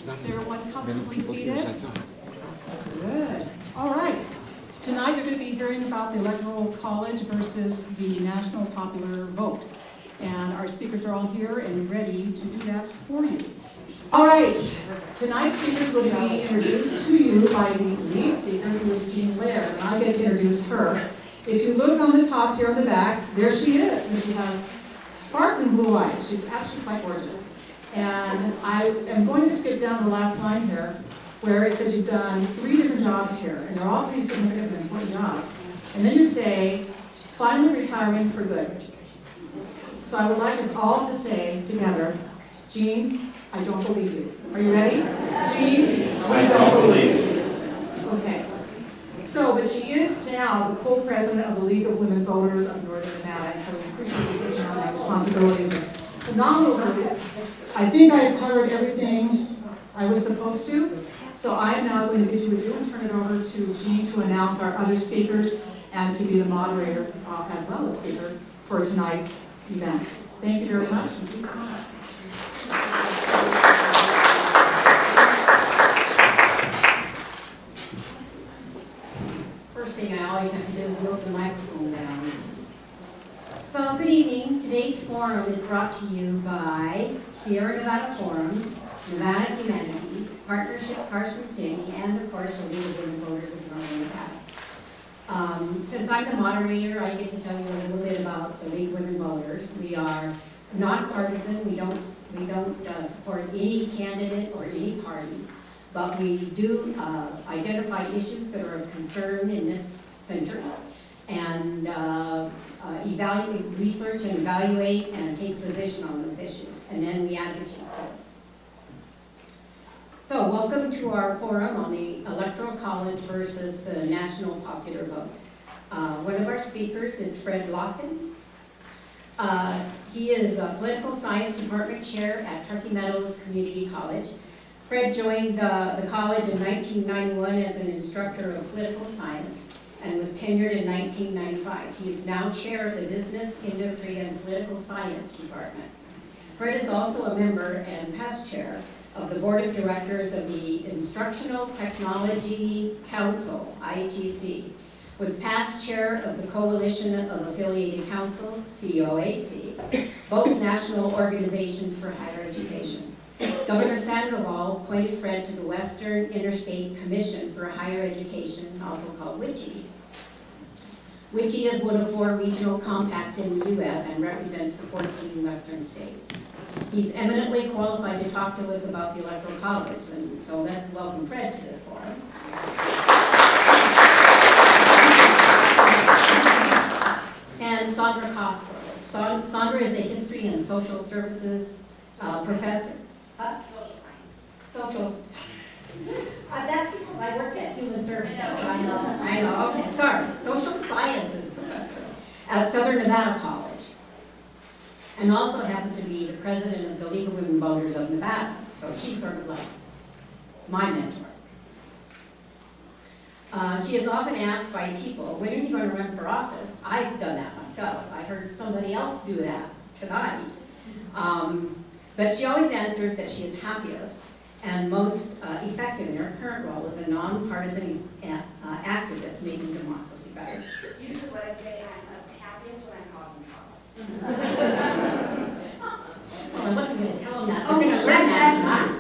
Is everyone comfortably seated? Good. All right. Tonight you're going to be hearing about the Electoral College versus the national popular vote. And our speakers are all here and ready to do that for you. All right. Tonight's speakers will be introduced to you by the lead speaker, who is Jean Blair, and I get to introduce her. If you look on the top here on the back, there she is. And she has sparkling blue eyes. She's actually quite gorgeous. And I am going to skip down to the last line here, where it says you've done 3 different jobs here, and they're all pretty significant and important jobs. And then you say, finally retiring for good. So I would like us all to say together, Jean, I don't believe you. Are you ready? Jean, I don't believe you. Okay. So, but she is now the co-president of the League of Women Voters of Northern Nevada, and so we appreciate you taking on that responsibility. It's a phenomenal group. I think I've covered everything I was supposed to. So I'm now going to bid you adieu and turn it over to Jean to announce our other speakers and to be the moderator as well as speaker for tonight's event. Thank you very much. First thing I always have to do is move the microphone down. So good evening. Today's forum is brought to you by Sierra Nevada Forums, Nevada Humanities, Partnership Carson City, and of course the League of Women Voters of Northern Nevada. Since I'm the moderator, I get to tell you a little bit about the League of Women Voters. We are nonpartisan. We don't support any candidate or any party, but we do identify issues that are of concern in this center and evaluate, research and evaluate and take a position on those issues, and then we advocate for them. So welcome to our forum on the Electoral College versus the national popular vote. One of our speakers is Fred Lokken. He is a political science department chair at Truckee Meadows Community College. Fred joined the college in 1991 as an instructor of political science and was tenured in 1995. He is now chair of the Business, Industry, and Political Science Department. Fred is also a member and past chair of the Board of Directors of the Instructional Technology Council, ITC, was past chair of the Coalition of Affiliated Councils, COAC, both national organizations for higher education. Governor Sandoval appointed Fred to the Western Interstate Commission for Higher Education, also called WICHE. WICHE is one of 4 regional compacts in the U.S. and represents the 14 western states. He's eminently qualified to talk to us about the Electoral College, and so let's welcome Fred to this forum. And Sondra Cosgrove. Sondra is a history and social services professor. Social. That's because I work at Human Services. I know. Okay, sorry. Social Sciences professor at Southern Nevada College. And also happens to be the president of the League of Women Voters of Nevada. So she's sort of like my mentor. She is often asked by people, when are you going to run for office? I've done that myself. I heard somebody else do that tonight. But she always answers that she is happiest and most effective in her current role as a nonpartisan activist making democracy better. Usually what I say, I'm the happiest when I'm causing trouble. Well, I wasn't going to tell them that. We're going to learn that tonight.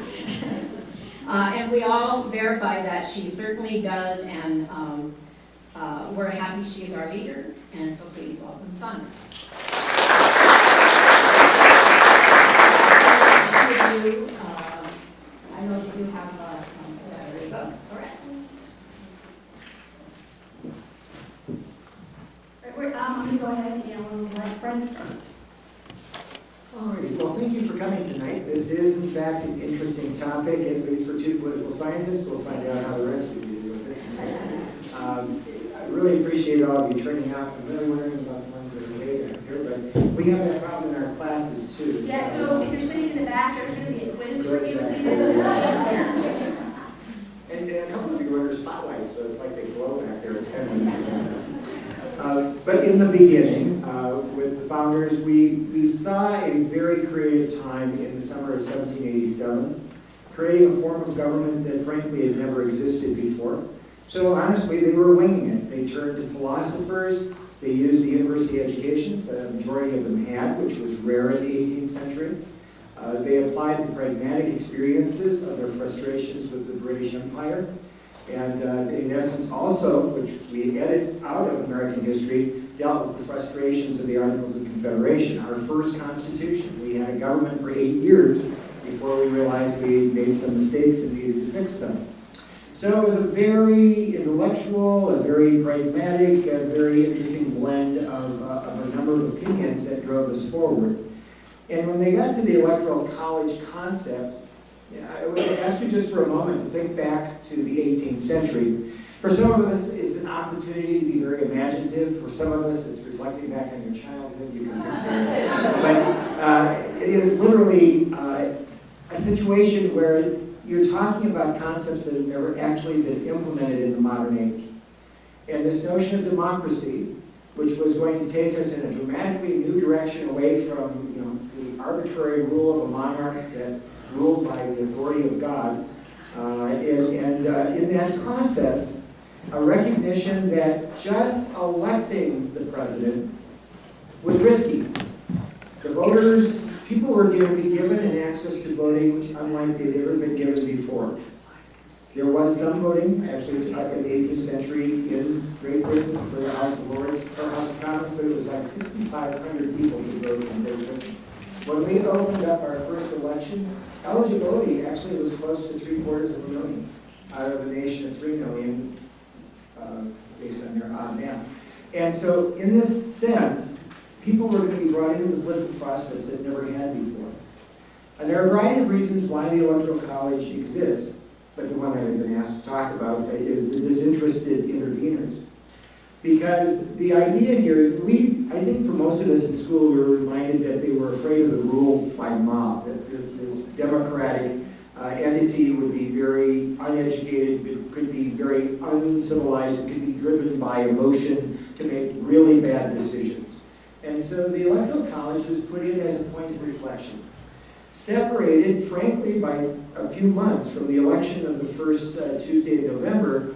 And we all verify that she certainly does, and we're happy she is our leader, and so please welcome Sondra. I know that you have there you go. Correct. I'm going to go ahead and let Fred start. All right, well, thank you for coming tonight. This is, in fact, an interesting topic, at least for 2 political scientists. We'll find out how the rest of you do with it. I really appreciate all of you turning out. I'm really wondering about the ones that are way back here, but we have that problem in our classes, too. Yeah, so if you're sitting in the back, there's going to be a quiz for you. And a couple of you are under spotlights, so it's like they glow back there. It's kind of but in the beginning, with the founders, we saw a very creative time in the summer of 1787 creating a form of government that frankly had never existed before. So honestly, they were winging it. They turned to philosophers. They used the university educations that the majority of them had, which was rare in the 18th century. They applied the pragmatic experiences of their frustrations with the British Empire. And in essence also, which we edit out of American history, dealt with the frustrations of the Articles of Confederation, our first constitution. We had a government for 8 years before we realized we made some mistakes and needed to fix them. So it was a very intellectual, a very pragmatic, a very interesting blend of a number of opinions that drove us forward. And when they got to the Electoral College concept, I would ask you just for a moment to think back to the 18th century. For some of us, it's an opportunity to be very imaginative. For some of us, it's reflecting back on your childhood. You can but it is literally a situation where you're talking about concepts that have never actually been implemented in the modern age. And this notion of democracy, which was going to take us in a dramatically new direction away from the arbitrary rule of a monarch that ruled by the authority of God, and in that process, a recognition that just electing the president was risky. The voters, people were going to be given an access to voting unlike they'd ever been given before. There was some voting, actually, in the 18th century in Great Britain for the House of Lords or House of Commons, but it was like 6,500 people who voted in Great Britain. When we opened up our first election, eligibility actually was close to 750,000 out of a nation of 3 million, based on their odd math. And so, in this sense, people were going to be brought into the political process that never had before. And there are a variety of reasons why the Electoral College exists, but the one I've been asked to talk about is the disinterested interveners. Because the idea here, I think for most of us in school, we were reminded that they were afraid of the rule by mob, that this democratic entity would be very uneducated, it could be very uncivilized, it could be driven by emotion to make really bad decisions. And so the Electoral College was put in as a point of reflection, separated, frankly, by a few months from the election of the first Tuesday of November.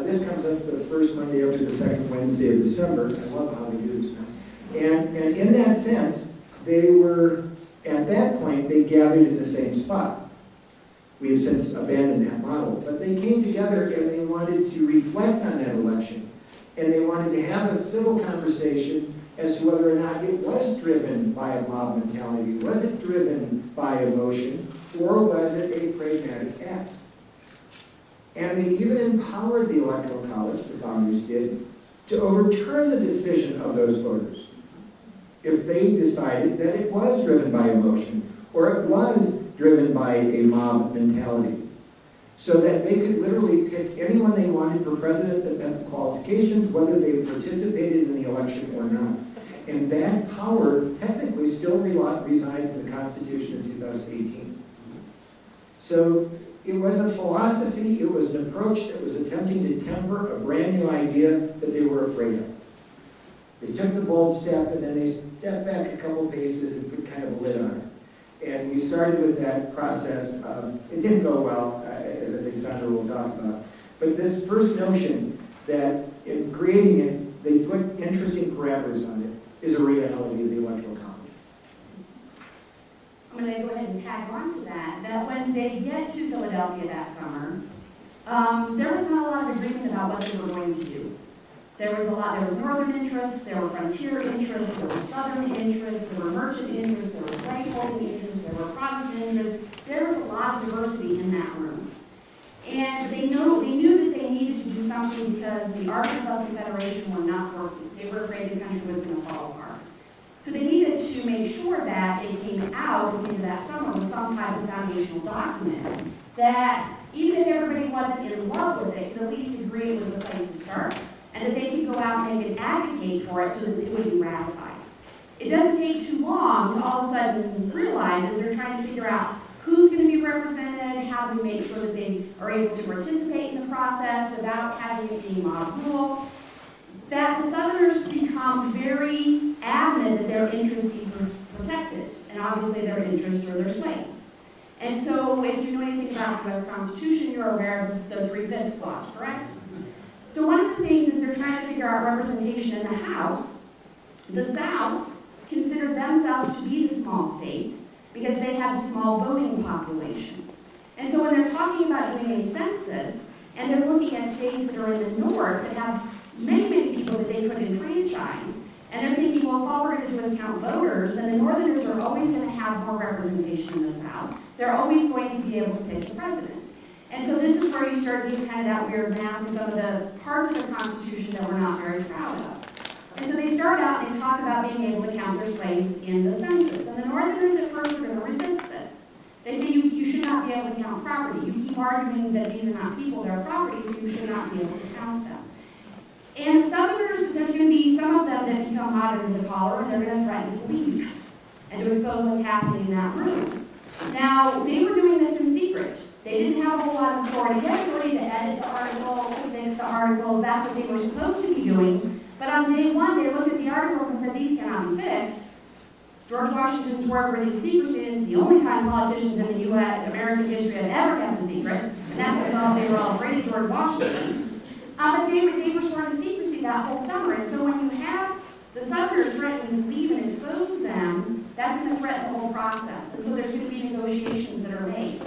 This comes up the first Monday up to the second Wednesday of December. I love how they do this now. And in that sense, they were, at that point, they gathered in the same spot. We have since abandoned that model. But they came together and they wanted to reflect on that election. And they wanted to have a civil conversation as to whether or not it was driven by a mob mentality. Was it driven by emotion, or was it a pragmatic act? And they even empowered the Electoral College, the founders did, to overturn the decision of those voters if they decided that it was driven by emotion, or it was driven by a mob mentality. So that they could literally pick anyone they wanted for president that met the qualifications, whether they participated in the election or not. And that power technically still resides in the Constitution of 2018. So it was a philosophy, it was an approach that was attempting to temper a brand new idea that they were afraid of. They took the bold step and then they stepped back a couple paces and put kind of a lid on it. And we started with that process. It didn't go well, as I think Sondra will talk about. But this first notion that in creating it, they put interesting parameters on it, is a reality of the Electoral College. I'm going to go ahead and tag on to that when they get to Philadelphia that summer, there was not a lot of agreement about what they were going to do. There was northern interests, there were frontier interests, there were southern interests, there were merchant interests, there were slaveholding interests, there were Protestant interests. There was a lot of diversity in that room. And they knew that they needed to do something because the Articles of Confederation were not working. They were afraid the country was going to fall apart. So they needed to make sure that they came out into that summer with some type of foundational document that, even if everybody wasn't in love with it, could at least agree it was the place to start, and that they could go out and they could advocate for it so that it would be ratified. It doesn't take too long to all of a sudden realize, as they're trying to figure out who's going to be represented, how do we make sure that they are able to participate in the process without having it be mob rule, that the Southerners become very adamant that their interests be protected, and obviously their interests are their slaves. And so if you know anything about the U.S. Constitution, you're aware of the 3/5 clause, correct? So one of the things is they're trying to figure out representation in the House. The South considered themselves to be the small states because they have a small voting population. And so when they're talking about doing a census, and they're looking at states that are in the North that have many, many people that they could enfranchise, and they're thinking, well, if all we're going to do is count voters, then the Northerners are always going to have more representation in the South. They're always going to be able to pick the president. And so this is where you start getting kind of that weird math and some of the parts of the Constitution that we're not very proud of. And so they start out and they talk about being able to count their slaves in the census. And the Northerners at first are going to resist this. They say you should not be able to count property. You keep arguing that these are not people, they're property, so you should not be able to count them. And the Southerners, there's going to be some of them that become hot under the collar, and they're going to threaten to leave and to expose what's happening in that room. Now, they were doing this in secret. They didn't have a whole lot of authority. They had authority to edit the articles, to fix the articles. That's what they were supposed to be doing. But on day one, they looked at the articles and said, these cannot be fixed. George Washington swore everybody to secrecy. It's the only time politicians in the U.S. American history have ever kept a secret, and that's because they were all afraid of George Washington. But they were sworn to secrecy that whole summer, and so when you have the Southerners threatening to leave and expose them, that's going to threaten the whole process, and so there's going to be negotiations that are made.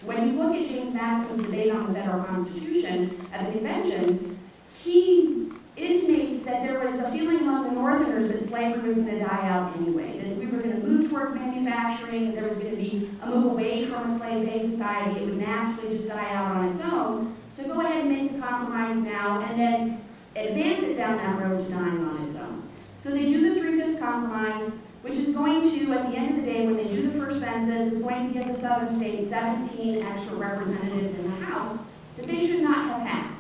When you look at James Madison's debate on the federal constitution at the convention, he intimates that there was a feeling among the Northerners that slavery was going to die out anyway, that we were going to move towards manufacturing, that there was going to be a move away from a slave-based society, it would naturally just die out on its own. So go ahead and make the compromise now, and then advance it down that road to dying on its own. So they do the 3/5 compromise, which is going to, at the end of the day, when they do the first census, is going to give the Southern states 17 extra representatives in the House that they should not have had.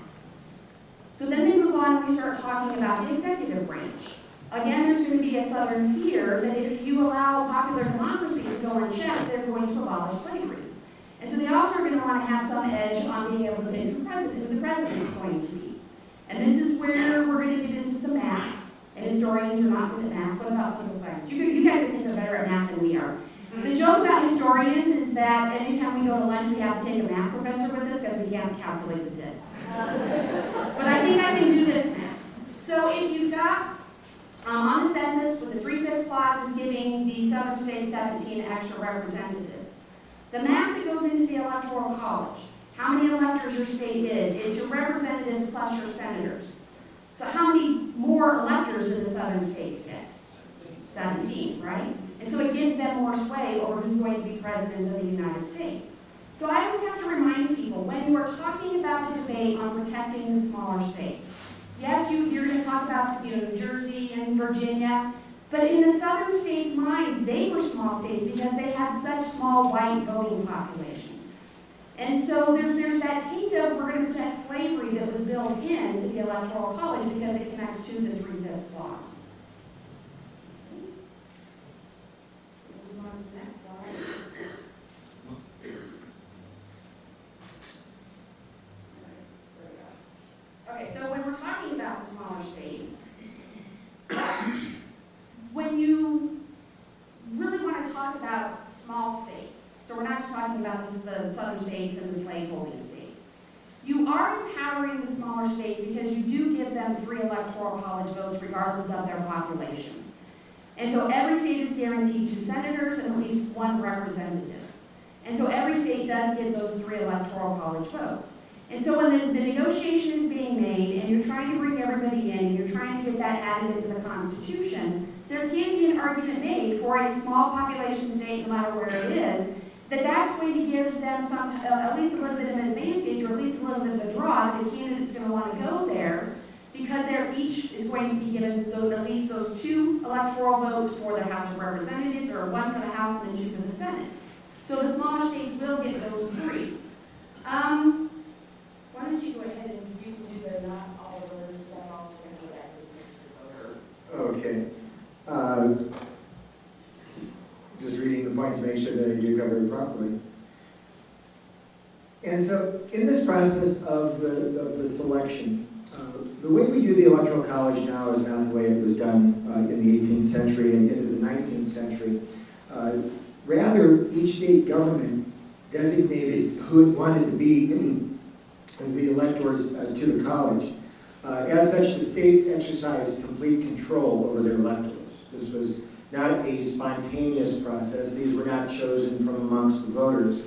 So then they move on and we start talking about the executive branch. Again, there's going to be a Southern fear that if you allow popular democracy to go unchecked, they're going to abolish slavery. And so they also are going to want to have some edge on being able to pick who the president is going to be. And this is where we're going to get into some math. And historians are not good at math. What about political science? You guys I think are better at math than we are. The joke about historians is that anytime we go to lunch, we have to take a math professor with us because we can't calculate the tip. But I think I can do this math. So if you've got, on the census, with the 3/5 clause is giving the Southern states 17 extra representatives. The math that goes into the Electoral College, how many electors your state is, it's your representatives plus your senators. So how many more electors do the Southern states get? 17, right? And so it gives them more sway over who's going to be president of the United States. So I always have to remind people, when you are talking about the debate on protecting the smaller states, yes, you're going to talk about New Jersey and Virginia, but in the Southern states' mind, they were small states because they had such small white voting populations. And so there's that taint of we're going to protect slavery that was built into the Electoral College because it connects to the 3/5 clause. So move on to the next slide. Okay, so when we're talking about smaller states, when you really want to talk about small states, so we're not just talking about the southern states and the slaveholding states, you are empowering the smaller states because you do give them 3 electoral college votes regardless of their population. And so every state is guaranteed 2 senators and at least 1 representative. And so every state does get those 3 electoral college votes. And so when the negotiation is being made and you're trying to bring everybody in and you're trying to get that added into the Constitution, there can be an argument made for a small population state, no matter where it is, that's going to give them at least a little bit of an advantage or at least a little bit of a draw. The candidate's going to want to go there because they're each is going to be given at least those 2 electoral votes for the House of Representatives, or 1 for the House and then 2 for the Senate. So the smaller states will get those 3. Why don't you go ahead and you can do the not all voters, because that's also going to be that as an extra voter. Okay. Just reading the points to make sure that I do cover it properly. And so in this process of the selection, the way we do the Electoral College now is not the way it was done in the 18th century and into the 19th century. Rather, each state government designated who it wanted to be the electors to the college. As such, the states exercised complete control over their electors. This was not a spontaneous process. These were not chosen from amongst the voters.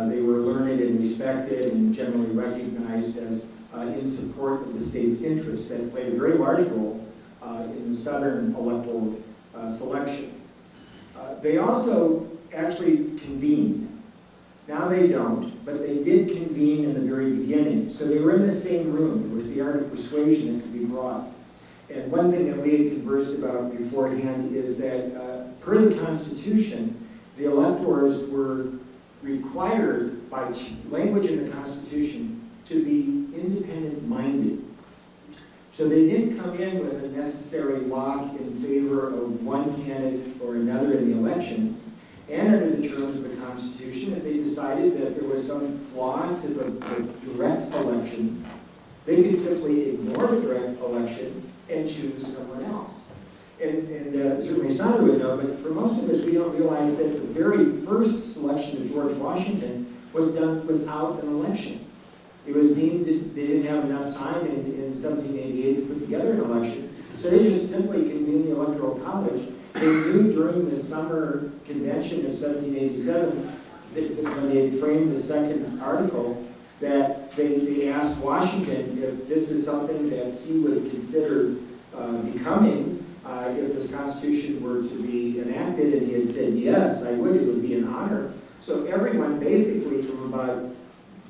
They were learned and respected and generally recognized as in support of the state's interests. That played a very large role in the Southern electoral selection. They also actually convened. Now they don't, but they did convene in the very beginning. So they were in the same room. There was the art of persuasion that could be brought. And one thing that we had conversed about beforehand is that per the Constitution, the electors were required by language in the Constitution to be independent-minded. So they didn't come in with a necessary lock in favor of one candidate or another in the election. And under the terms of the Constitution, if they decided that there was some flaw to the direct election, they could simply ignore the direct election and choose someone else. And certainly Sondra would know, but for most of us, we don't realize that the very first selection of George Washington was done without an election. It was deemed that they didn't have enough time in 1788 to put together an election. So they just simply convened the Electoral College. They knew during the summer convention of 1787, when they had framed the second article, that they asked Washington if this is something that he would consider becoming if this Constitution were to be enacted, and he had said, yes, I would, it would be an honor. So everyone basically from about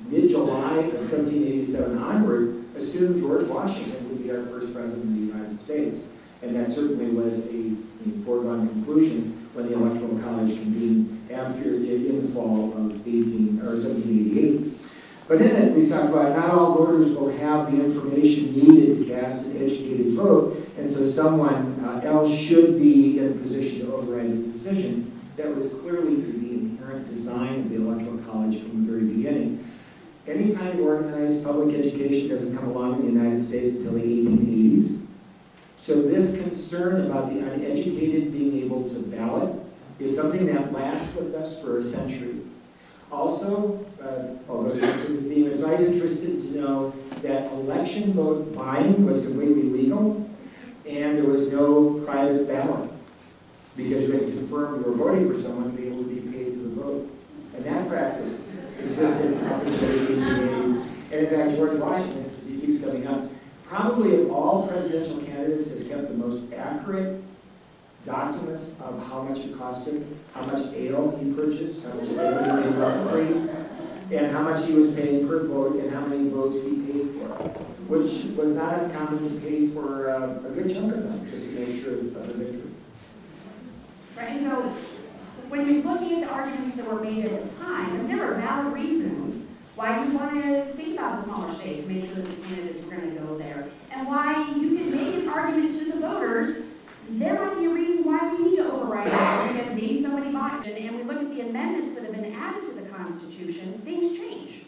mid-July of 1787 onward assumed George Washington would be our first president of the United States. And that certainly was a foregone conclusion when the Electoral College convened in the fall of 1788. But in it, we talked about not all voters will have the information needed to cast an educated vote, and so someone else should be in a position to override this decision. That was clearly the inherent design of the Electoral College from the very beginning. Any kind of organized public education doesn't come along in the United States until the 1880s. So this concern about the uneducated being able to ballot is something that lasts with us for a century. Also, although the theme is, I was interested to know that election vote buying was completely legal and there was no private ballot because you had to confirm you were voting for someone to be able to be paid for the vote. And that practice existed up until the 1880s. And in fact, George Washington, since he keeps coming up, probably of all presidential candidates has kept the most accurate documents of how much it cost him, how much ale he purchased, how much ale he made up free, and how much he was paying per vote, and how many votes he paid for, which was not uncommon to pay for a good chunk of them, just to make sure of the victory. Right, and so when you're looking at the arguments that were made at the time, and there were valid reasons why you want to think about the smaller states, make sure that the candidates were going to go there, and why you could make an argument to the voters, there might be a reason why we need to override it, because maybe somebody bought it. And we look at the amendments that have been added to the Constitution, things change.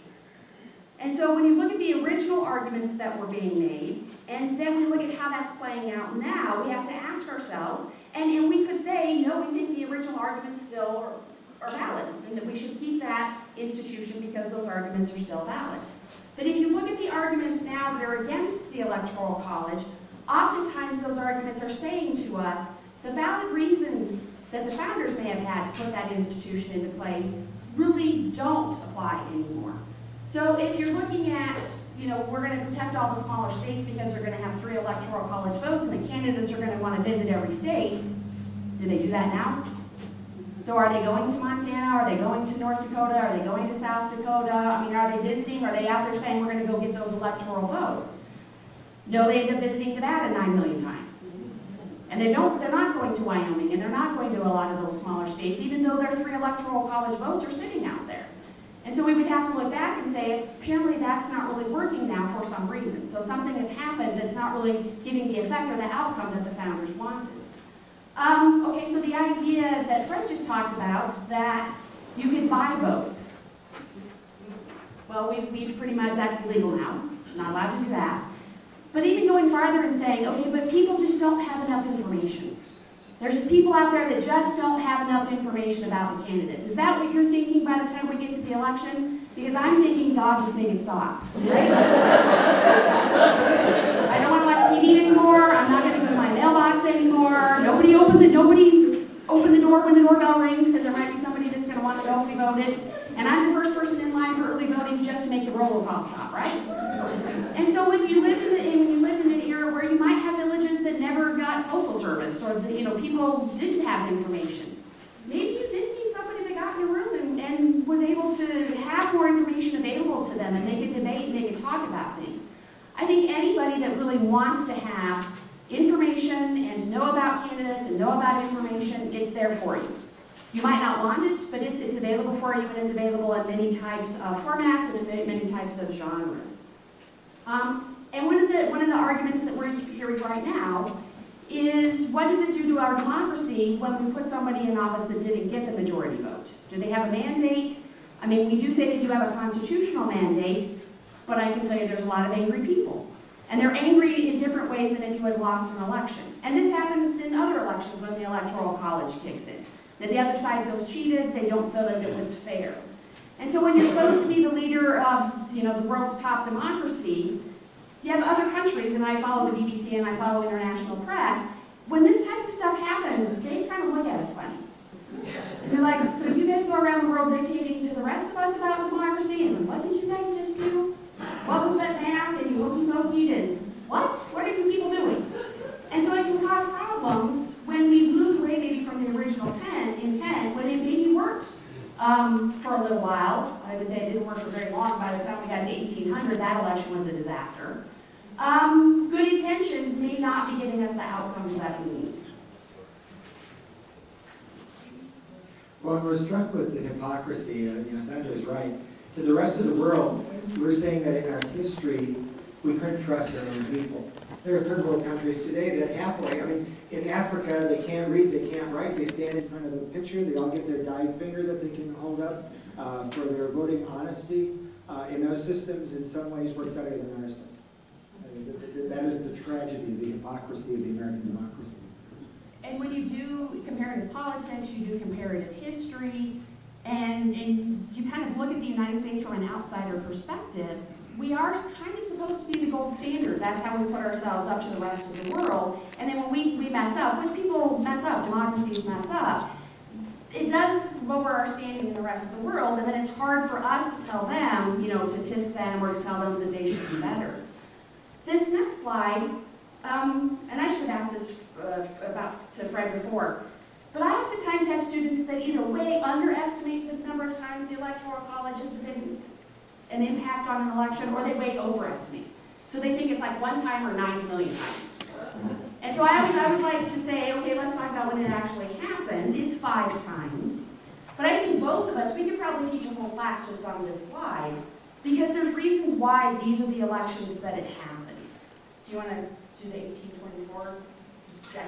And so when you look at the original arguments that were being made, and then we look at how that's playing out now, we have to ask ourselves, and we could say, no, we think the original arguments still are valid, and that we should keep that institution because those arguments are still valid. But if you look at the arguments now that are against the Electoral College, oftentimes those arguments are saying to us the valid reasons that the founders may have had to put that institution into play really don't apply anymore. So if you're looking at, we're going to protect all the smaller states because they're going to have 3 Electoral College votes and the candidates are going to want to visit every state, do they do that now? So are they going to Montana? Are they going to North Dakota? Are they going to South Dakota? I mean, are they visiting? Are they out there saying we're going to go get those electoral votes? No, they end up visiting Nevada 9 million times. And they're not going to Wyoming, and they're not going to a lot of those smaller states, even though their 3 Electoral College votes are sitting out there. And so we would have to look back and say, apparently that's not really working now for some reason. So something has happened that's not really giving the effect or the outcome that the founders wanted. Okay, so the idea that Fred just talked about, that you can buy votes. Well, we've pretty much, that's illegal now. Not allowed to do that. But even going farther and saying, okay, but people just don't have enough information. There's just people out there that just don't have enough information about the candidates. Is that what you're thinking by the time we get to the election? Because I'm thinking, God, just make it stop. Right? I don't want to watch TV anymore. I'm not going to go to my mailbox anymore. Nobody open the door when the doorbell rings, because there might be somebody that's going to want to know if we voted. And I'm the first person in line for early voting just to make the roll call stop, right? And so when you lived in an era where you might have villages that never got postal service, or people didn't have information, maybe you did need somebody that got in your room and was able to have more information available to them, and they could debate and they could talk about things. I think anybody that really wants to have information and to know about candidates and know about information, it's there for you. You might not want it, but it's available for you, and it's available in many types of formats and in many types of genres. And one of the arguments that we're hearing right now is, what does it do to our democracy when we put somebody in office that didn't get the majority vote? Do they have a mandate? I mean, we do say they do have a constitutional mandate, but I can tell you there's a lot of angry people. And they're angry in different ways than if you had lost an election. And this happens in other elections when the Electoral College kicks in. That the other side feels cheated, they don't feel that it was fair. And so when you're supposed to be the leader of the world's top democracy, you have other countries, and I follow the BBC and I follow international press, when this type of stuff happens, they kind of look at us funny. And they're like, so you guys go around the world dictating to the rest of us about democracy, and what did you guys just do? What was that math? And you hokey-pokeyed, and what? What are you people doing? And so it can cause problems when we moved away maybe from the original intent, when it maybe worked for a little while. I would say it didn't work for very long. By the time we got to 1800, that election was a disaster. Good intentions may not be giving us the outcomes that we need. Well, we're struck with the hypocrisy. Sondra's right. To the rest of the world, we're saying that in our history, we couldn't trust our own people. There are third world countries today that happily, in Africa, they can't read, they can't write, they stand in front of the picture, they all get their dyed finger that they can hold up for their voting honesty. And those systems, in some ways, work better than ours does. That is the tragedy, the hypocrisy of the American democracy. And when you do comparative politics, you do comparative history, and you kind of look at the United States from an outsider perspective, we are kind of supposed to be the gold standard. That's how we put ourselves up to the rest of the world. And then when we mess up, which people mess up, democracies mess up, it does lower our standing in the rest of the world, and then it's hard for us to tell them, to tisk them or to tell them that they should be better. This next slide, and I should have asked this to Fred before, but I oftentimes have students that either way underestimate the number of times the Electoral College has been an impact on an election, or they way overestimate. So they think it's like one time or 90 million times. And so I always like to say, okay, let's talk about when it actually happened. It's 5 times. But I think both of us, we could probably teach a whole class just on this slide, because there's reasons why these are the elections that it happened. Do you want to do the 1824?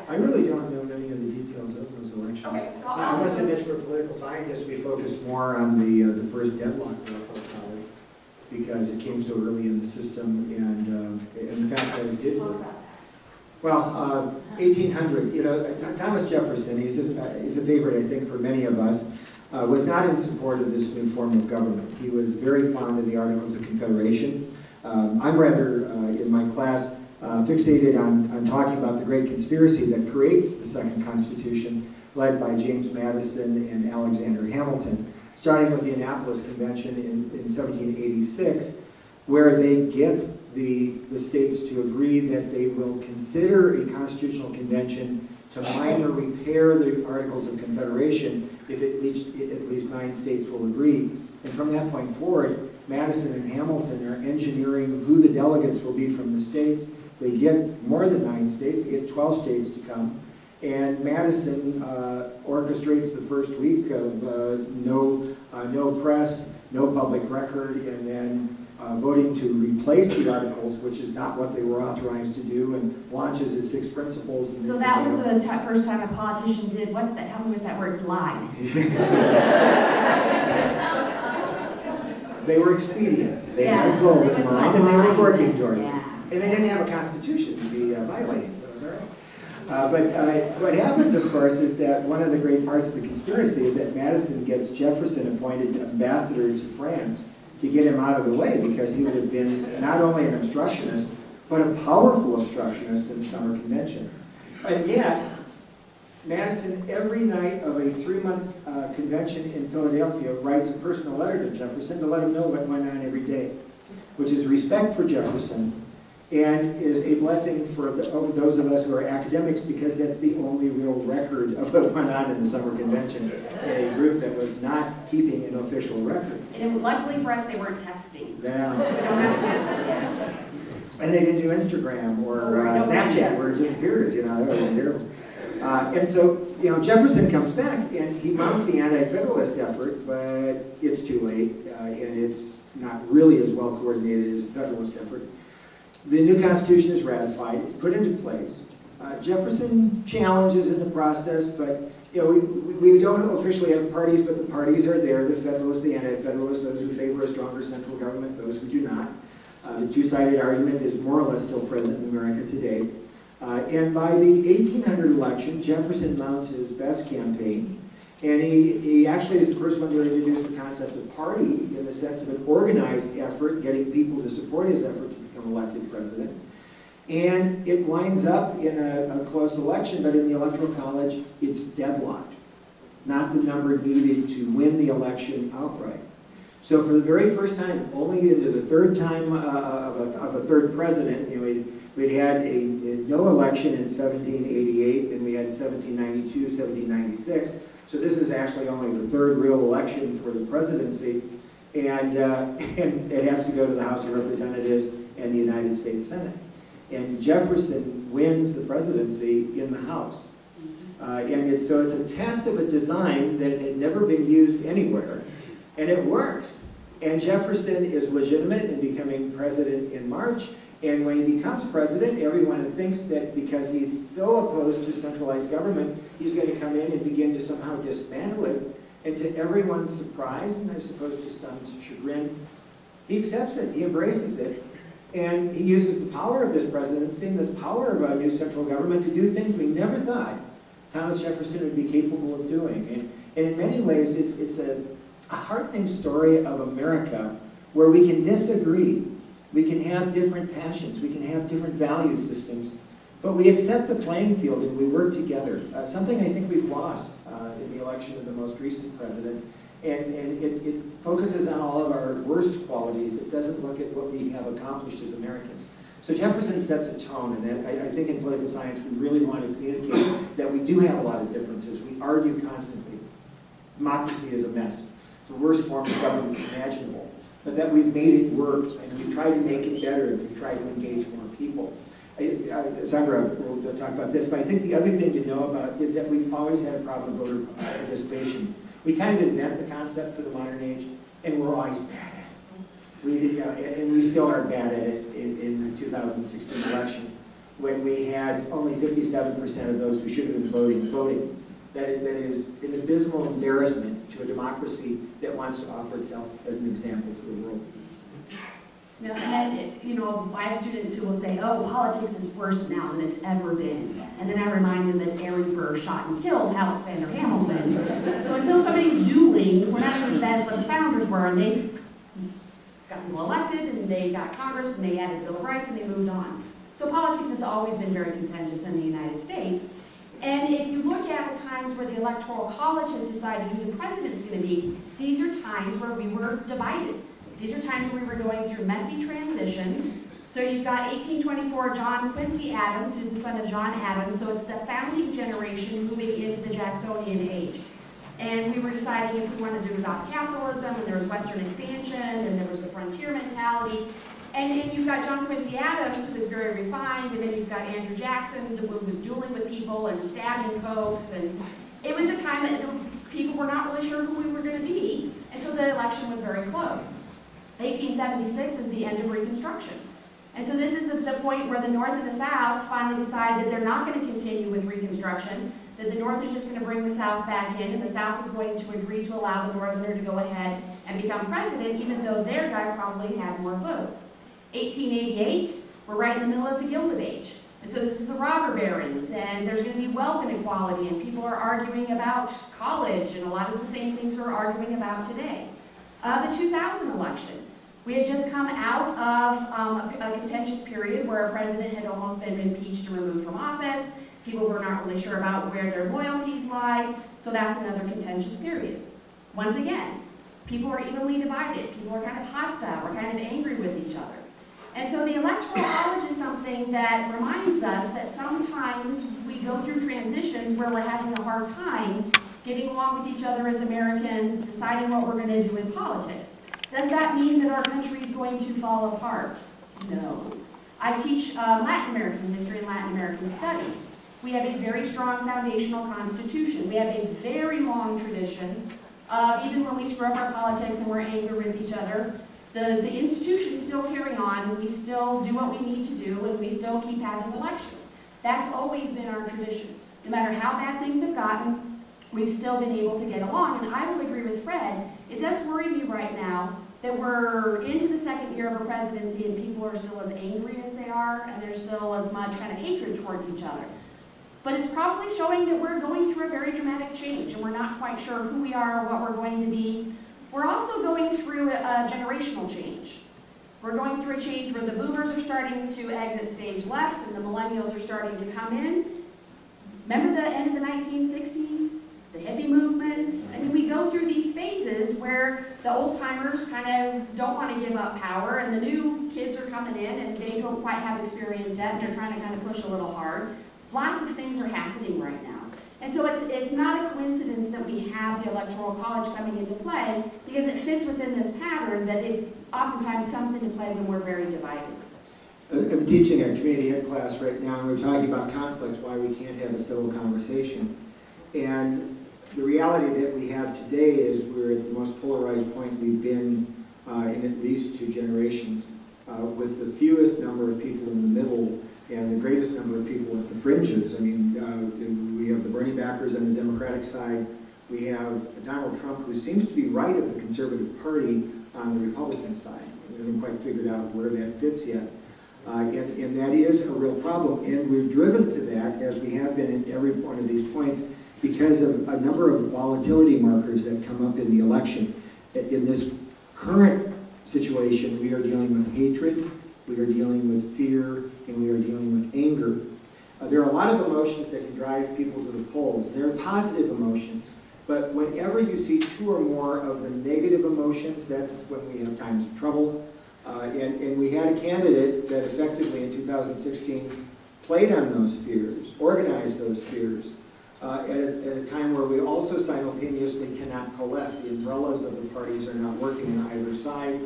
I really don't know many of the details of those elections. Okay, so I must admit, for political scientists, we focus more on the first deadlock Electoral College, because it came so early in the system, and the fact that it did work. Well, 1800, Thomas Jefferson, he's a favorite, I think, for many of us, was not in support of this new form of government. He was very fond of the Articles of Confederation. I'm rather, in my class, fixated on talking about the great conspiracy that creates the second Constitution, led by James Madison and Alexander Hamilton, starting with the Annapolis Convention in 1786, where they get the states to agree that they will consider a constitutional convention to minor repair the Articles of Confederation if at least 9 states will agree. And from that point forward, Madison and Hamilton are engineering who the delegates will be from the states. They get more than 9 states, they get 12 states to come. And Madison orchestrates the first week of no press, no public record, and then voting to replace the Articles, which is not what they were authorized to do, and launches his 6 principles. And so that was the first time a politician did, help me with that word, lied. They were expedient. They had a goal in mind, and they were working towards it. Yeah. And they didn't have a constitution to be violating, so it was all What happens, of course, is that one of the great parts of the conspiracy is that Madison gets Jefferson appointed ambassador to France to get him out of the way, because he would have been not only an obstructionist, but a powerful obstructionist in the summer convention. And yet, Madison, every night of a 3-month convention in Philadelphia, writes a personal letter to Jefferson to let him know what went on every day, which is respect for Jefferson and is a blessing for those of us who are academics, because that's the only real record of what went on in the summer convention in a group that was not keeping an official record. And luckily for us, they weren't texting. Yeah. So we don't have to. And they didn't do Instagram or Snapchat, where it disappears, That was terrible. And so, Jefferson comes back and he mounts the anti-federalist effort, but it's too late, and it's not really as well coordinated as the federalist effort. The new Constitution is ratified, it's put into place. Jefferson challenges in the process, but we don't officially have parties, but the parties are there, the Federalists, the Anti-Federalists, those who favor a stronger central government, those who do not. The two-sided argument is more or less still present in America today. And by the 1800 election, Jefferson mounts his best campaign, and he actually is the first one to introduce the concept of party in the sense of an organized effort, getting people to support his effort to become elected president. And it winds up in a close election, but in the Electoral College, it's deadlocked. Not the number needed to win the election outright. So for the very first time, only into the third time of a third president, we'd had a no election in 1788, and we had 1792, 1796. So this is actually only the third real election for the presidency, and it has to go to the House of Representatives and the United States Senate. And Jefferson wins the presidency in the House. So it's a test of a design that had never been used anywhere, and it works. And Jefferson is legitimate in becoming president in March, and when he becomes president, everyone thinks that because he's so opposed to centralized government, he's going to come in and begin to somehow dismantle it. And to everyone's surprise, and I suppose to some chagrin, he accepts it, he embraces it, and he uses the power of this presidency and this power of a new central government to do things we never thought Thomas Jefferson would be capable of doing. And in many ways, it's a heartening story of America where we can disagree, we can have different passions, we can have different value systems, but we accept the playing field and we work together. Something I think we've lost in the election of the most recent president, and it focuses on all of our worst qualities. It doesn't look at what we have accomplished as Americans. So Jefferson sets a tone, and I think in political science we really want to communicate that we do have a lot of differences. We argue constantly. Democracy is a mess. It's the worst form of government imaginable. But that we've made it work, and we've tried to make it better, and we've tried to engage more people. Sondra will talk about this, but I think the other thing to know about is that we've always had a problem with voter participation. We kind of invent the concept for the modern age, and we're always bad at it. And we still are bad at it in the 2016 election, when we had only 57% of those who should have been voting. That is an abysmal embarrassment to a democracy that wants to offer itself as an example for the world. Now, and I have students who will say, oh, politics is worse now than it's ever been. And then I remind them that Aaron Burr shot and killed Alexander Hamilton. So until somebody's dueling, we're not as bad as what the founders were, and they got people elected, and they got Congress, and they added the Bill of Rights, and they moved on. So politics has always been very contentious in the United States. And if you look at the times where the Electoral College has decided who the president's going to be, these are times where we were divided. These are times where we were going through messy transitions. So you've got 1824 John Quincy Adams, who's the son of John Adams. So it's the founding generation moving into the Jacksonian age. And we were deciding if we wanted to adopt capitalism, and there was Western expansion, and there was the frontier mentality. And you've got John Quincy Adams, who was very refined, and then you've got Andrew Jackson, who was dueling with people and stabbing folks. And it was a time that people were not really sure who we were going to be, and so the election was very close. 1876 is the end of Reconstruction. And so this is the point where the North and the South finally decide that they're not going to continue with Reconstruction, that the North is just going to bring the South back in, and the South is going to agree to allow the Northerner to go ahead and become president, even though their guy probably had more votes. 1888, we're right in the middle of the Gilded Age. And so this is the robber barons, and there's going to be wealth inequality, and people are arguing about college and a lot of the same things we're arguing about today. The 2000 election. We had just come out of a contentious period where a president had almost been impeached and removed from office. People were not really sure about where their loyalties lie, so that's another contentious period. Once again, people are evenly divided. People are kind of hostile. We're kind of angry with each other. And so the Electoral College is something that reminds us that sometimes we go through transitions where we're having a hard time getting along with each other as Americans, deciding what we're going to do in politics. Does that mean that our country is going to fall apart? No. I teach Latin American history and Latin American studies. We have a very strong foundational constitution. We have a very long tradition of, even when we screw up our politics and we're angry with each other, the institution's still carrying on, and we still do what we need to do, and we still keep having elections. That's always been our tradition. No matter how bad things have gotten, we've still been able to get along. And I will agree with Fred, it does worry me right now that we're into the second year of a presidency and people are still as angry as they are, and there's still as much kind of hatred towards each other. But it's probably showing that we're going through a very dramatic change, and we're not quite sure who we are or what we're going to be. We're also going through a generational change. We're going through a change where the boomers are starting to exit stage left and the millennials are starting to come in. Remember the end of the 1960s? The hippie movements? I mean, we go through these phases where the old timers kind of don't want to give up power, and the new kids are coming in and they don't quite have experience yet, and they're trying to kind of push a little hard. Lots of things are happening right now. And so it's not a coincidence that we have the Electoral College coming into play, because it fits within this pattern that it oftentimes comes into play when we're very divided. I'm teaching a community ed class right now, and we're talking about conflict, why we can't have a civil conversation. And the reality that we have today is we're at the most polarized point we've been in at least 2 generations, with the fewest number of people in the middle and the greatest number of people at the fringes. I mean, we have the Bernie backers on the Democratic side. We have Donald Trump, who seems to be right of the Conservative Party on the Republican side. We haven't quite figured out where that fits yet. And that is a real problem. And we're driven to that, as we have been in every one of these points, because of a number of volatility markers that come up in the election. In this current situation, we are dealing with hatred, we are dealing with fear, and we are dealing with anger. There are a lot of emotions that can drive people to the polls. There are positive emotions, but whenever you see 2 or more of the negative emotions, that's when we have times of trouble. And we had a candidate that effectively in 2016 played on those fears, organized those fears, at a time where we also simultaneously cannot coalesce. The umbrellas of the parties are not working on either side.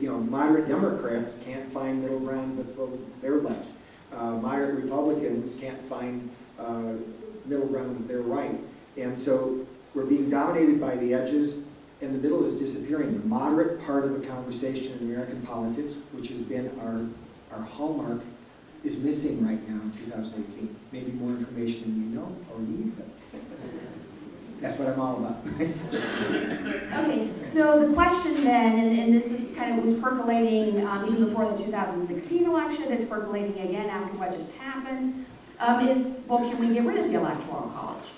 Moderate Democrats can't find middle ground with their left. Moderate Republicans can't find middle ground with their right. And so we're being dominated by the edges, and the middle is disappearing. The moderate part of the conversation in American politics, which has been our hallmark, is missing right now in 2018. Maybe more information than you know or need, but that's what I'm all about. Okay, so the question then, and this is kind of was percolating even before the 2016 election, it's percolating again after what just happened, is, well, can we get rid of the Electoral College?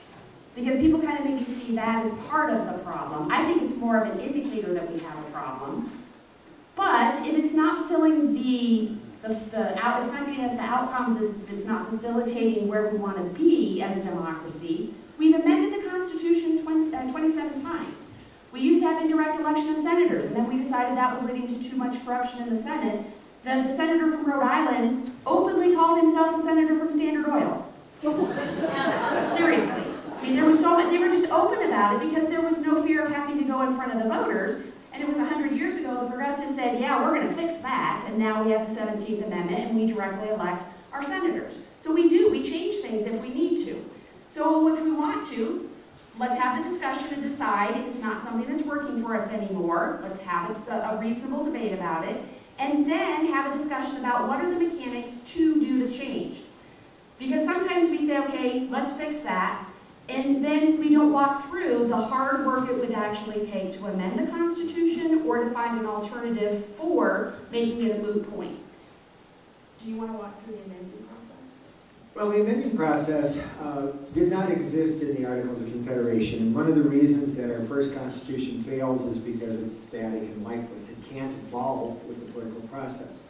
Because people kind of maybe see that as part of the problem. I think it's more of an indicator that we have a problem. But if it's not fulfilling it's not getting us the outcomes, it's not facilitating where we want to be as a democracy. We've amended the Constitution 27 times. We used to have indirect election of senators, and then we decided that was leading to too much corruption in the Senate. Then the senator from Rhode Island openly called himself the senator from Standard Oil. Seriously. I mean, there was so much, they were just open about it because there was no fear of having to go in front of the voters. And it was 100 years ago, the progressives said, yeah, we're going to fix that. And now we have the 17th Amendment, and we directly elect our senators. So we change things if we need to. So if we want to, let's have the discussion and decide it's not something that's working for us anymore. Let's have a reasonable debate about it. And then have a discussion about what are the mechanics to do the change. Because sometimes we say, okay, let's fix that. And then we don't walk through the hard work it would actually take to amend the Constitution or to find an alternative for making it a moot point. Do you want to walk through the amending process? Well, the amending process did not exist in the Articles of Confederation, and one of the reasons that our first Constitution fails is because it's static and lifeless. It can't evolve with the political process.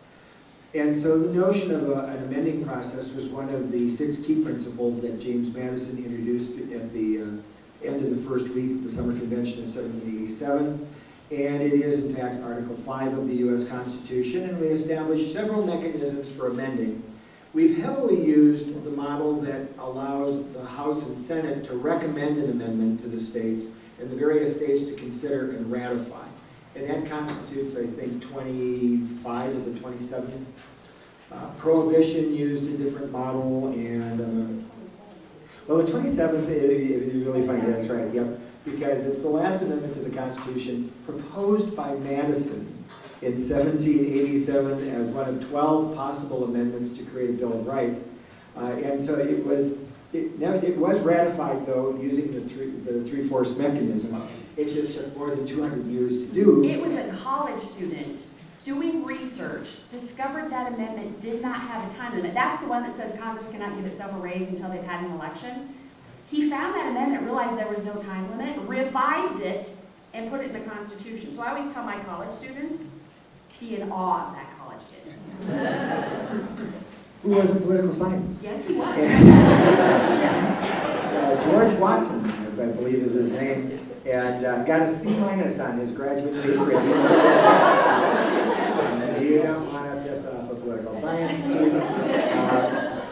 And so the notion of an amending process was one of the 6 key principles that James Madison introduced at the end of the first week of the Summer Convention of 1787. And it is, in fact, Article 5 of the U.S. Constitution, and we established several mechanisms for amending. We've heavily used the model that allows the House and Senate to recommend an amendment to the states, and the various states to consider and ratify. And that constitutes, I think, 25 of the 27. Prohibition used a different model, and, well, the 27th is really funny, that's right, yep, because it's the last amendment to the Constitution proposed by Madison in 1787 as one of 12 possible amendments to create a Bill of Rights. And so it was ratified, though, using the three-fourths mechanism. It just took more than 200 years to do. It was a college student doing research, discovered that amendment did not have a time limit. That's the one that says Congress cannot give itself a raise until they've had an election. He found that amendment, realized there was no time limit, revived it, and put it in the Constitution. So I always tell my college students, be in awe of that college kid. Who was a political scientist? Yes, he was. George Watson, I believe is his name, and got a C- on his graduate paper at the University. You don't want to piss off a political science student.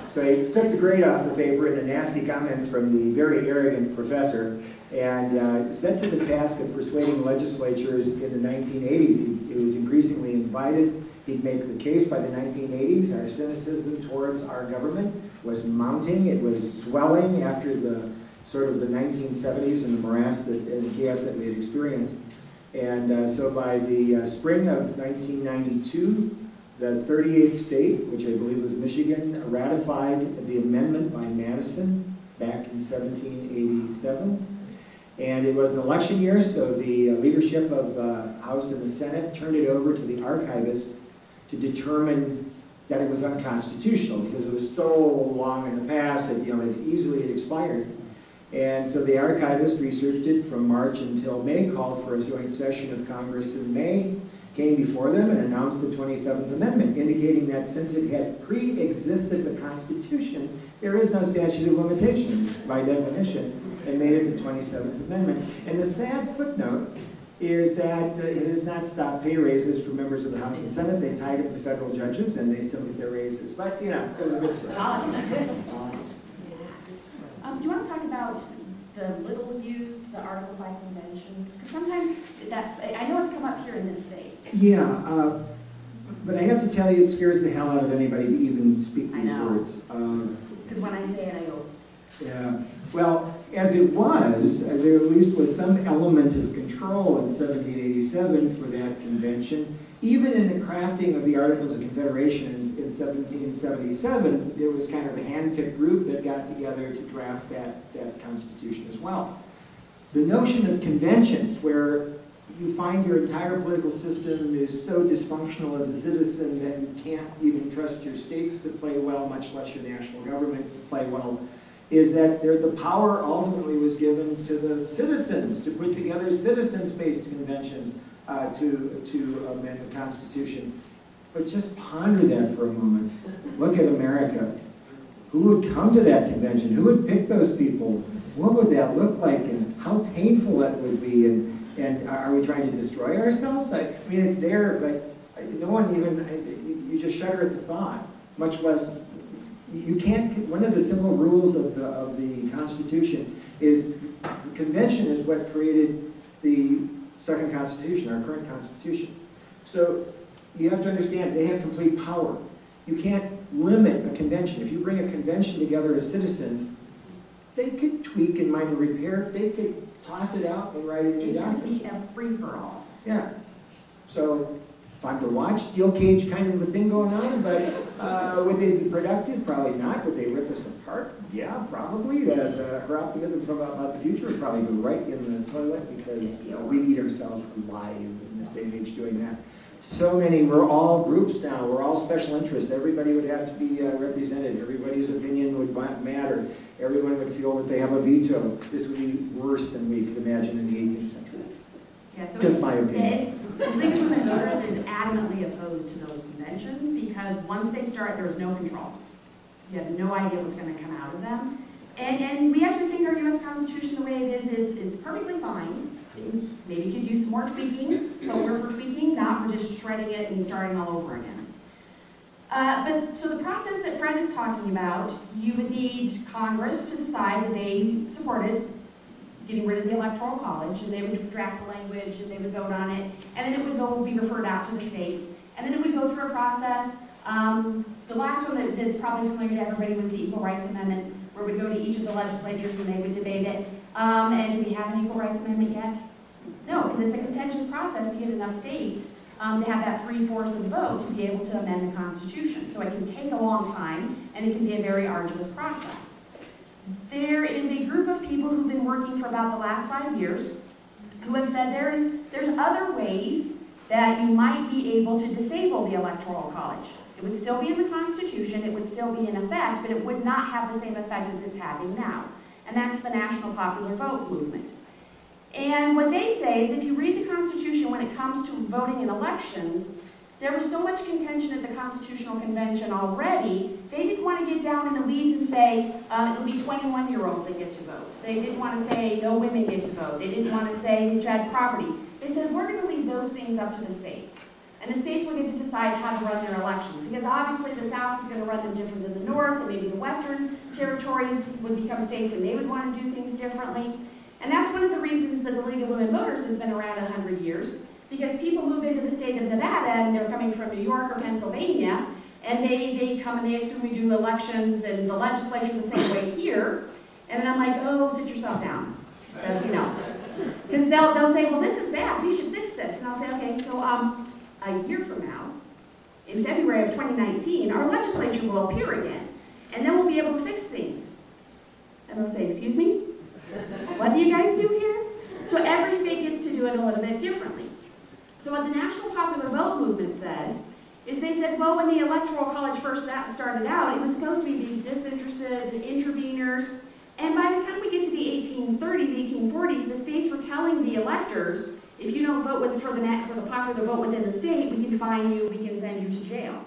So he took the grade off the paper and the nasty comments from the very arrogant professor, and set to the task of persuading legislatures in the 1980s. He was increasingly invited. He'd make the case by the 1980s. Our cynicism towards our government was mounting. It was swelling after the sort of the 1970s and the morass and the chaos that we had experienced. And so by the spring of 1992, the 38th state, which I believe was Michigan, ratified the amendment by Madison back in 1787. And it was an election year, so the leadership of the House and the Senate turned it over to the archivist to determine that it was unconstitutional because it was so long in the past that it easily had expired. And so the archivist researched it from March until May, called for a joint session of Congress in May, came before them and announced the 27th Amendment, indicating that since it had pre-existed the Constitution, there is no statute of limitations by definition, and made it the 27th Amendment. And the sad footnote is that it has not stopped pay raises for members of the House and Senate. They tied it to federal judges, and they still get their raises. But, it was a good story. Do you want to talk about the little used, the Article 5 conventions? Because sometimes I know it's come up here in this state. Yeah, but I have to tell you, it scares the hell out of anybody to even speak these words. Because when I say it, I go. Yeah, well, as it was, there at least was some element of control in 1787 for that convention. Even in the crafting of the Articles of Confederation in 1777, there was kind of a hand-picked group that got together to draft that Constitution as well. The notion of conventions, where you find your entire political system is so dysfunctional as a citizen that you can't even trust your states to play well, much less your national government to play well, is that the power ultimately was given to the citizens to put together citizens-based conventions to amend the Constitution. But just ponder that for a moment. Look at America. Who would come to that convention? Who would pick those people? What would that look like, and how painful that would be? And are we trying to destroy ourselves? I mean, it's there, but no one even, you just shudder at the thought, much less, you can't, one of the simple rules of the Constitution is, the convention is what created the second Constitution, our current Constitution. So you have to understand, they have complete power. You can't limit a convention. If you bring a convention together of citizens, they could tweak and minor repair. They could toss it out and write a new document. It could be a free-for-all. Yeah. So fun to watch, steel cage kind of a thing going on, but would they be productive? Probably not. Would they rip us apart? Yeah, probably. Her optimism about the future would probably go right in the toilet because we eat ourselves alive in this day and age doing that. so many, we're all groups now, we're all special interests. Everybody would have to be represented. Everybody's opinion would matter. Everyone would feel that they have a veto. This would be worse than we could imagine in the 18th century. Yeah, so Just my opinion. The League of Women Voters is adamantly opposed to those conventions because once they start, there's no control. You have no idea what's going to come out of them. And we actually think our U.S. Constitution, the way it is perfectly fine. Maybe could use some more tweaking, but we're for tweaking, not for just shredding it and starting all over again. So the process that Fred is talking about, you would need Congress to decide that they supported getting rid of the Electoral College, and they would draft the language, and they would vote on it, and then it would be referred out to the states, and then it would go through a process. The last one that's probably familiar to everybody was the Equal Rights Amendment, where we would go to each of the legislatures and they would debate it. And do we have an Equal Rights Amendment yet? No, because it's a contentious process to get enough states to have that 3/4 of the vote to be able to amend the Constitution. So it can take a long time, and it can be a very arduous process. There is a group of people who've been working for about the last 5 years who have said there's other ways that you might be able to disable the Electoral College. It would still be in the Constitution, it would still be in effect, but it would not have the same effect as it's having now. And that's the National Popular Vote movement. And what they say is if you read the Constitution when it comes to voting in elections, there was so much contention at the Constitutional Convention already, they didn't want to get down in the weeds and say it'll be 21-year-olds that get to vote. They didn't want to say no women get to vote. They didn't want to say that you had property. They said we're going to leave those things up to the states. And the states will get to decide how to run their elections, because obviously the South is going to run them different than the North, and maybe the Western territories would become states and they would want to do things differently. And that's one of the reasons that the League of Women Voters has been around 100 years, because people move into the state of Nevada and they're coming from New York or Pennsylvania, and they come and they assume we do elections and the legislature the same way here. And then I'm like, oh, sit yourself down, because we don't. Because they'll say, well, this is bad, we should fix this. And I'll say, okay, so a year from now, in February of 2019, our legislature will appear again, and then we'll be able to fix things. And they'll say, excuse me? What do you guys do here? So every state gets to do it a little bit differently. So what the National Popular Vote movement says is they said, well, when the Electoral College first started out, it was supposed to be these disinterested interveners, and by the time we get to the 1830s, 1840s, the states were telling the electors, if you don't vote for the popular vote within the state, we can fine you, we can send you to jail.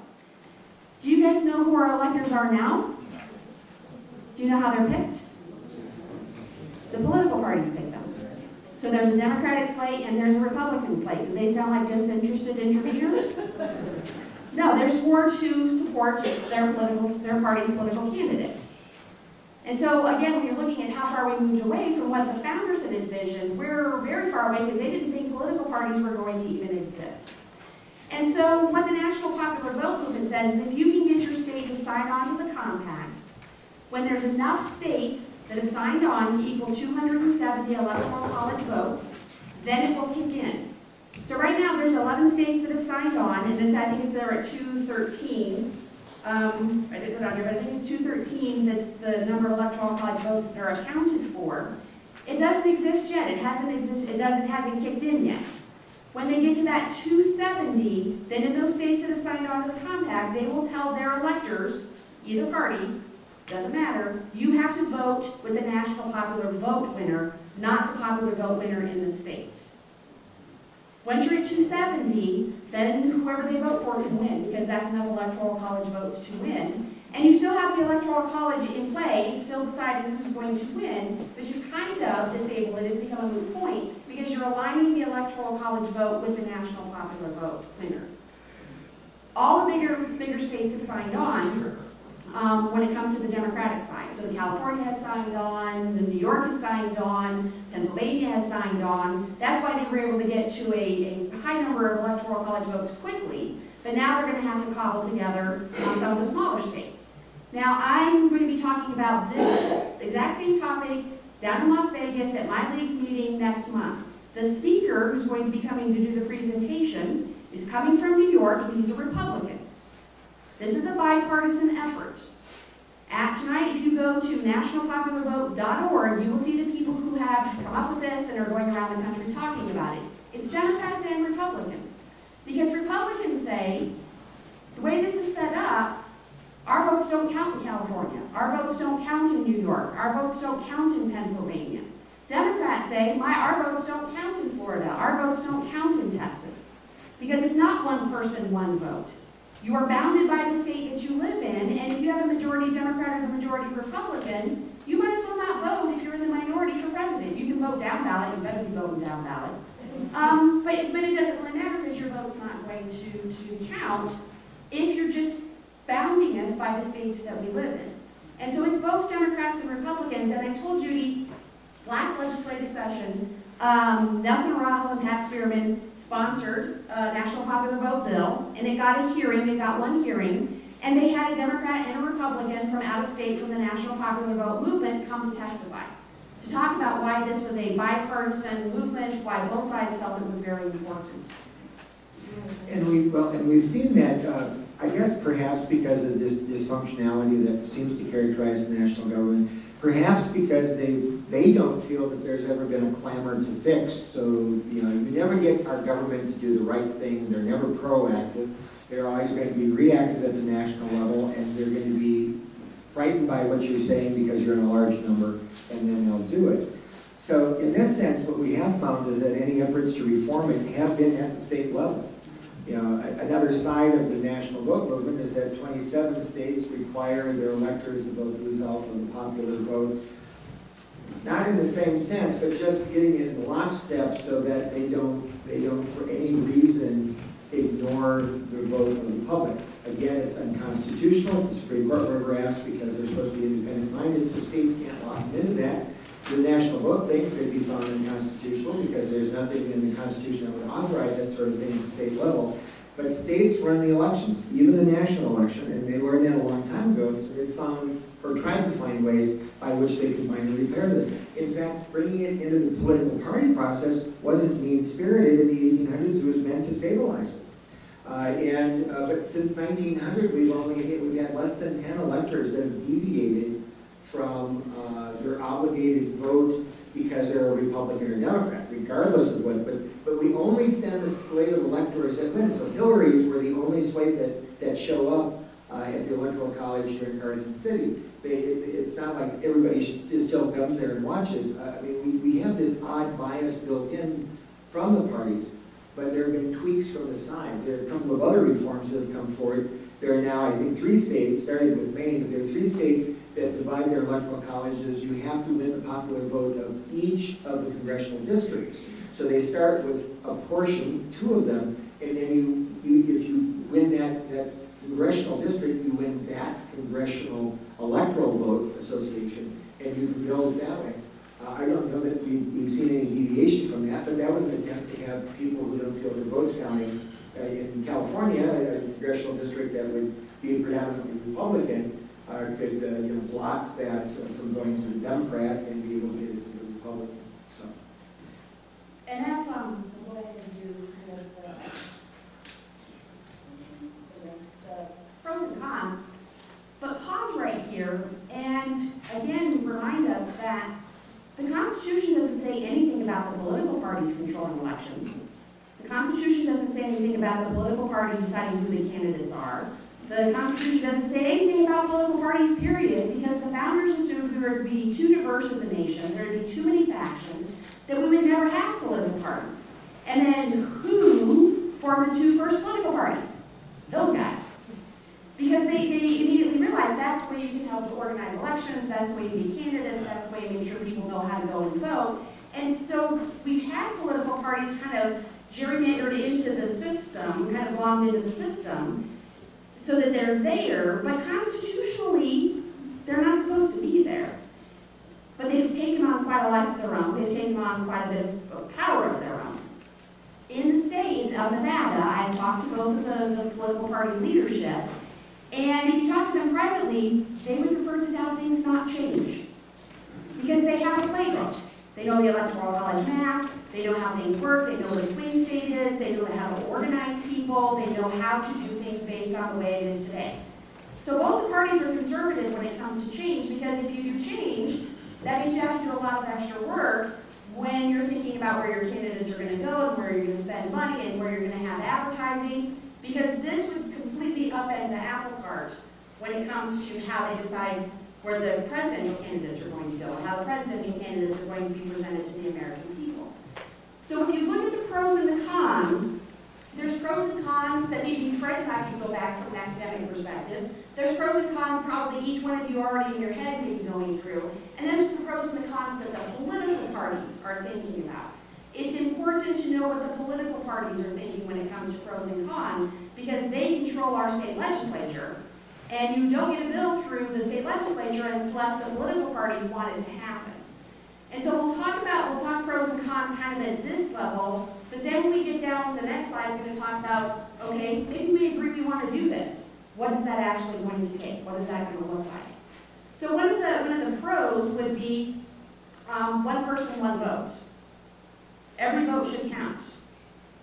Do you guys know who our electors are now? Do you know how they're picked? The political parties pick them. So there's a Democratic slate and there's a Republican slate. Do they sound like disinterested interveners? No, they're sworn to support their party's political candidate. And so again, when you're looking at how far we moved away from what the founders had envisioned, we're very far away because they didn't think political parties were going to even exist. And so what the National Popular Vote movement says is if you can get your state to sign on to the compact, when there's enough states that have signed on to equal 270 Electoral College votes, then it will kick in. So right now there's 11 states that have signed on, and I think they're at 213. I didn't put it on here, but I think it's 213 that's the number of Electoral College votes that are accounted for. It doesn't exist yet. It hasn't kicked in yet. When they get to that 270, then in those states that have signed on to the compact, they will tell their electors, either party, doesn't matter, you have to vote with the National Popular Vote winner, not the popular vote winner in the state. Once you're at 270, then whoever they vote for can win, because that's enough Electoral College votes to win. And you still have the Electoral College in play, it's still deciding who's going to win, but you've kind of disabled it, it's become a moot point, because you're aligning the Electoral College vote with the National Popular Vote winner. All the bigger states have signed on when it comes to the Democratic side. So the California has signed on, the New York has signed on, Pennsylvania has signed on. That's why they were able to get to a high number of Electoral College votes quickly. But now they're going to have to cobble together some of the smaller states. Now I'm going to be talking about this exact same topic down in Las Vegas at my league's meeting next month. The speaker who's going to be coming to do the presentation is coming from New York, and he's a Republican. This is a bipartisan effort. Tonight, if you go to nationalpopularvote.org, you will see the people who have come up with this and are going around the country talking about it. It's Democrats and Republicans. Because Republicans say, the way this is set up, our votes don't count in California. Our votes don't count in New York. Our votes don't count in Pennsylvania. Democrats say, our votes don't count in Florida. Our votes don't count in Texas. Because it's not one person, one vote. You are bounded by the state that you live in, and if you have a majority Democrat or the majority Republican, you might as well not vote if you're in the minority for president. You can vote down ballot, you better be voting down ballot. But it doesn't really matter because your vote's not going to count if you're just bounding us by the states that we live in. And so it's both Democrats and Republicans, and I told Judy last legislative session, Nelson Araujo and Pat Spearman sponsored a National Popular Vote bill, and it got a hearing, it got one hearing, and they had a Democrat and a Republican from out of state from the National Popular Vote movement come to testify, to talk about why this was a bipartisan movement, why both sides felt it was very important. And we've seen that, I guess perhaps because of this dysfunctionality that seems to characterize the national government, perhaps because they don't feel that there's ever been a clamor to fix. So, you never get our government to do the right thing. They're never proactive. They're always going to be reactive at the national level, and they're going to be frightened by what you're saying because you're in a large number, and then they'll do it. So in this sense, what we have found is that any efforts to reform it have been at the state level. Another side of the national vote movement is that 27 states require their electors to vote the result of the popular vote. Not in the same sense, but just getting it in lockstep so that they don't for any reason ignore the vote of the public. Again, it's unconstitutional. The Supreme Court never asked because they're supposed to be independent-minded, so states can't lock them into that. The national vote thing could be found unconstitutional because there's nothing in the Constitution that would authorize that sort of thing at the state level. But states run the elections, even the national election, and they learned that a long time ago, so they found, or tried to find ways by which they could finally repair this. In fact, bringing it into the political party process wasn't mean-spirited in the 1800s, it was meant to stabilize it. But since 1900, we've had less than 10 electors that have deviated from their obligated vote because they're a Republican or Democrat, regardless of what. But we only send the slate of electors that win. So Hillary's were the only slate that show up at the Electoral College here in Carson City. It's not like everybody just still comes there and watches. We have this odd bias built in from the parties, but there have been tweaks from the side. There are a couple of other reforms that have come forward. There are now, I think, 3 states, starting with Maine, but there are 3 states that divide their electoral colleges. You have to win the popular vote of each of the congressional districts. So they start with a portion, 2 of them, and then if you win that congressional district, you win that congressional electoral vote association, and you can build it that way. I don't know that we've seen any deviation from that, but that was an attempt to have people who don't feel their votes counting. In California, a congressional district that would be predominantly Republican could block that from going to the Democrat and be able to get it to the Republican. So. And that's we'll go ahead and do kind of the pros and cons. But pause right here and again remind us that the Constitution doesn't say anything about the political parties controlling elections. The Constitution doesn't say anything about the political parties deciding who the candidates are. The Constitution doesn't say anything about political parties, period, because the founders assumed we would be too diverse as a nation, there would be too many factions, that we would never have political parties. And then who formed the 2 first political parties? Those guys. Because they immediately realized that's the way you can help to organize elections, that's the way you get candidates, that's the way you make sure people know how to go and vote. And so we've had political parties kind of gerrymandered into the system, kind of glommed into the system, so that they're there, but constitutionally, they're not supposed to be there. But they've taken on quite a life of their own. They've taken on quite a bit of power of their own. In the state of Nevada, I've talked to both of the political party leadership, and if you talk to them privately, they would prefer to have things not change. Because they have a playbook. They know the Electoral College math, they know how things work, they know what a swing state is, they know how to organize people, they know how to do things based on the way it is today. So both the parties are conservative when it comes to change, because if you do change, that means you have to do a lot of extra work when you're thinking about where your candidates are going to go and where you're going to spend money and where you're going to have advertising, because this would completely upend the apple cart when it comes to how they decide where the presidential candidates are going to go and how the presidential candidates are going to be presented to the American people. So if you look at the pros and the cons, there's pros and cons that maybe Fred and I can go back from an academic perspective. There's pros and cons probably each one of you already in your head may be going through. And there's the pros and the cons that the political parties are thinking about. It's important to know what the political parties are thinking when it comes to pros and cons, because they control our state legislature. And you don't get a bill through the state legislature unless the political parties want it to happen. And so we'll talk pros and cons kind of at this level, but then when we get down, the next slide is going to talk about, okay, maybe we agree we want to do this. What is that actually going to take? What is that going to look like? So one of the pros would be one person, one vote. Every vote should count.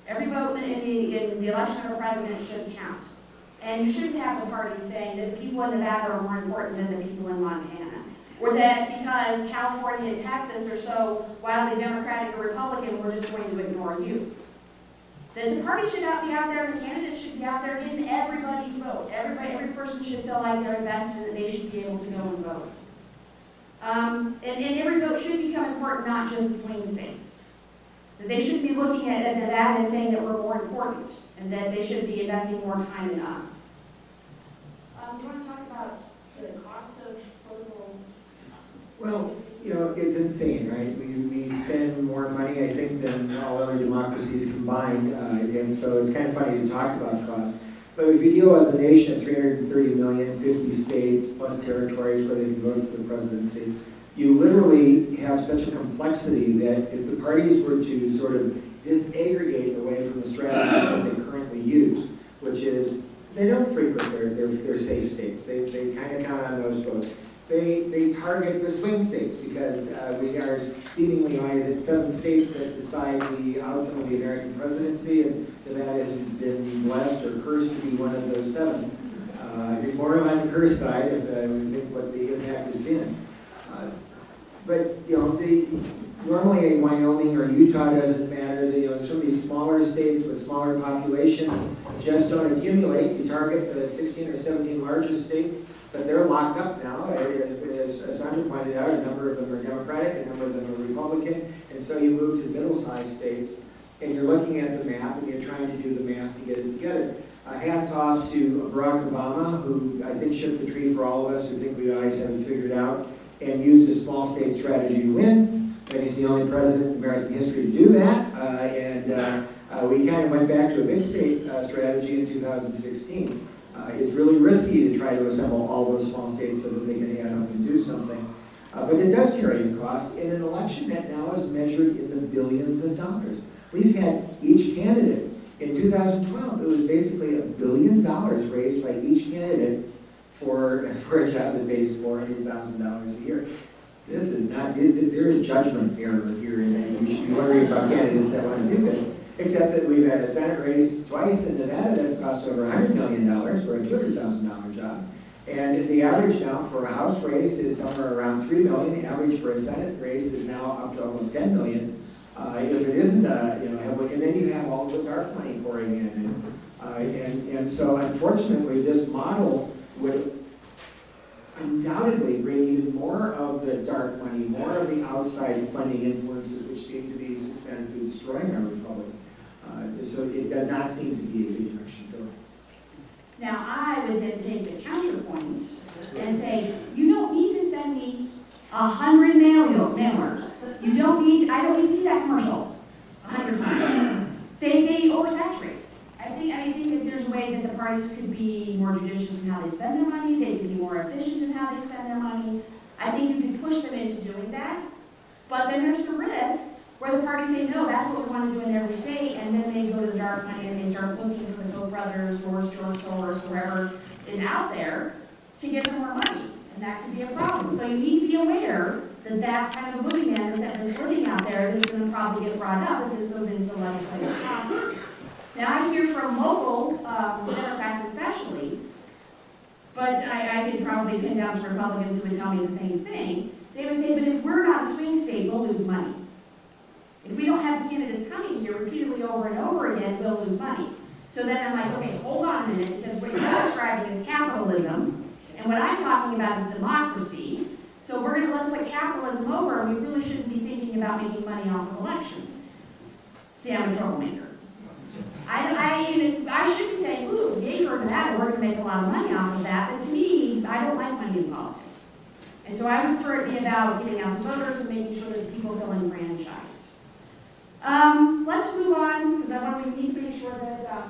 Every vote in the election of a president should count. And you shouldn't have the party saying that the people in Nevada are more important than the people in Montana. Or that because California and Texas are so wildly Democratic or Republican, we're just going to ignore you. That the party should be out there, and the candidates should be out there getting everybody's vote. Every person should feel like they're invested and that they should be able to go and vote. And every vote should become important, not just the swing states. That they shouldn't be looking at Nevada and saying that we're more important, and that they should be investing more time in us. Do you want to talk about the cost of political? Well, you know, it's insane, right? We spend more money, I think, than all other democracies combined, and so it's kind of funny to talk about cost. But if you deal with a nation of 330 million, 50 states, plus territories where they can vote for the presidency, you literally have such a complexity that if the parties were to sort of disaggregate away from the strategies that they currently use, which is they don't frequent their safe states. They kind of count on those votes. They target the swing states because we are seemingly wise at 7 states that decide the outcome of the American presidency, and Nevada has been blessed or cursed to be one of those 7. I think more on the curse side if we think what the impact has been. But you know, normally in Wyoming or Utah doesn't matter. You know, some of these smaller states with smaller populations just don't accumulate. You target the 16 or 17 largest states, but they're locked up now. As Sondra pointed out, a number of them are Democratic, a number of them are Republican, and so you move to middle-sized states, and you're looking at the map and you're trying to do the math to get it together. Hats off to Barack Obama, who I think shook the tree for all of us who think we always have it figured out, and used a small state strategy to win. And he's the only president in American history to do that. We kind of went back to a big state strategy in 2016. It's really risky to try to assemble all those small states so that they can add up and do something. But it does carry a cost in an election that now is measured in the billions of dollars. We've had each candidate. In 2012, it was basically $1 billion raised by each candidate for a job that pays $400,000 a year. This is not, there is judgment error here, and you should be worried about candidates that want to do this. Except that we've had a Senate race twice in Nevada that's cost over $100 million for a $200,000 job. And the average now for a House race is somewhere around $3 million. The average for a Senate race is now up to almost $10 million. If it isn't, and then you have all the dark money pouring in. And so unfortunately, this model would undoubtedly bring even more of the dark money, more of the outside funding influences which seem to be suspended to destroying our republic. So it does not seem to be a good direction to go. Now I would then take the counterpoint and say, you don't need to send me 100 mailers. I don't need to see that commercial 100 times. They oversaturate. I think that there's a way that the parties could be more judicious in how they spend their money. They could be more efficient in how they spend their money. I think you can push them into doing that. But then there's the risk where the parties say, no, that's what we want to do in every state, and then they go to the dark money and they start looking for the Koch brothers or George Soros, whoever is out there, to give them more money. And that could be a problem. So you need to be aware that that's kind of the boogeyman that's living out there that's going to probably get brought up if this goes into the legislative process. Now I hear from local Democrats especially, but I could probably pin down to Republicans who would tell me the same thing. They would say, but if we're not a swing state, we'll lose money. If we don't have the candidates coming here repeatedly over and over again will lose money. So then I'm like, okay, hold on a minute, because what you're describing is capitalism, and what I'm talking about is democracy. So let's put capitalism over, and we really shouldn't be thinking about making money off of elections. See, I'm a troublemaker. I should be saying, ooh, yay for that, and we're going to make a lot of money off of that, but to me, I don't like money in politics. And so I would prefer it to be about getting out to voters and making sure that people feel enfranchised. Let's move on, because we need to make sure that...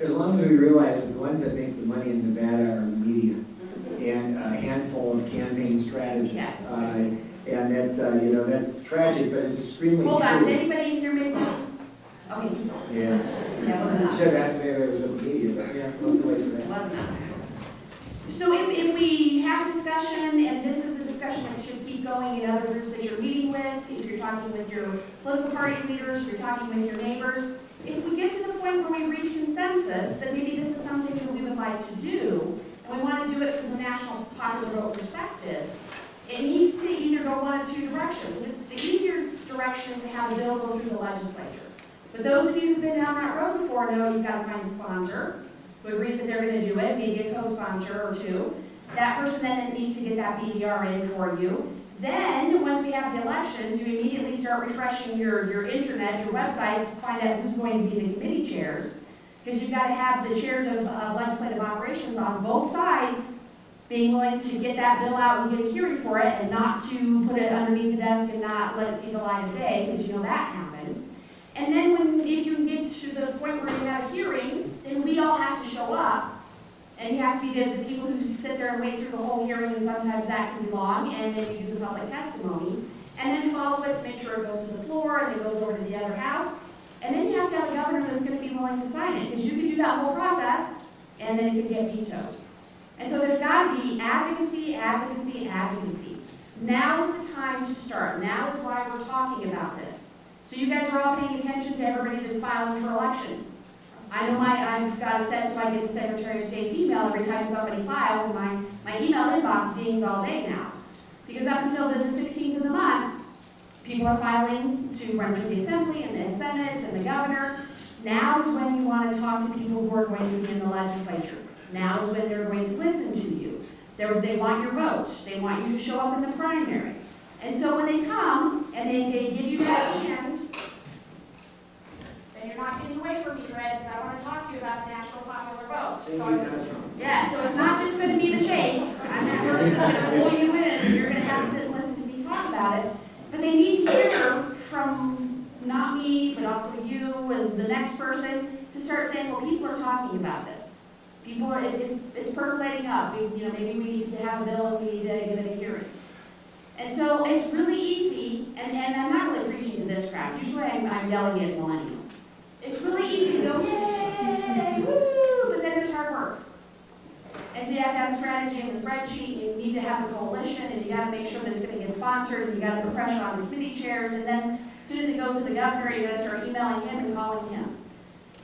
As long as we realize that the ones that make the money in Nevada are the media and a handful of campaign strategists. Yes. And that's, that's tragic, but it's extremely Hold on, true. did anybody in here make money? Okay, keep going. Yeah. That wasn't us. Should have asked me if it was the media, but yeah, a little too late for It that. wasn't us. So if we have a discussion, and this is a discussion that should keep going in other groups that you're meeting with, if you're talking with your political party leaders, if you're talking with your neighbors, if we get to the point where we reach consensus that maybe this is something that we would like to do, and we want to do it from the national popular vote perspective, it needs to either go one of two directions. The easier direction is to have a bill go through the legislature. But those of you who've been down that road before know you've got to find a sponsor who agrees that they're going to do it, maybe a co-sponsor or two. That person then needs to get that BDR in for you. Then, once we have the elections, you immediately start refreshing your internet, your website, to find out who's going to be the committee chairs. Because you've got to have the chairs of legislative operations on both sides being willing to get that bill out and get a hearing for it, and not to put it underneath the desk and not let it see the light of day, because you know that happens. And then if you get to the point where you have a hearing, then we all have to show up. And you have to be the people who sit there and wait through the whole hearing, and sometimes that can be long, and then you do the public testimony. And then follow it to make sure it goes to the floor, and it goes over to the other house. And then you have to have a governor that's going to be willing to sign it, because you could do that whole process, and then it could get vetoed. And so there's got to be advocacy, advocacy, advocacy. Now is the time to start. Now is why we're talking about this. So you guys are all paying attention to everybody that's filing for election. I know I've got a set so I get the Secretary of State's email every time somebody files, and my email inbox dings all day now. Because up until the 16th of the month, people are filing to run for the Assembly and the Senate and the governor. Now is when you want to talk to people who are going to be in the legislature. Now is when they're going to listen to you. They want your vote. They want you to show up in the primary. And so when they come and they give you that hand, and you're not getting away from me, Fred, because I want to talk to you about the national popular vote. So it's not just going to be the shake. I'm that person that's going to pull you in, and you're going to have to sit and listen to me talk about it. But they need to hear from not me, but also you and the next person to start saying, well, people are talking about this. People, it's percolating up. Maybe we need to have a bill and we need to give it a hearing. And so it's really easy, and I'm not really preaching to this crowd. Usually I'm yelling at millennials. It's really easy to go, yay, woo, but then there's hard work. And so you have to have a strategy and a spreadsheet, and you need to have a coalition, and you got to make sure that it's going to get sponsored, and you got to put pressure on the committee chairs, and then as soon as it goes to the governor, you got to start emailing him and calling him.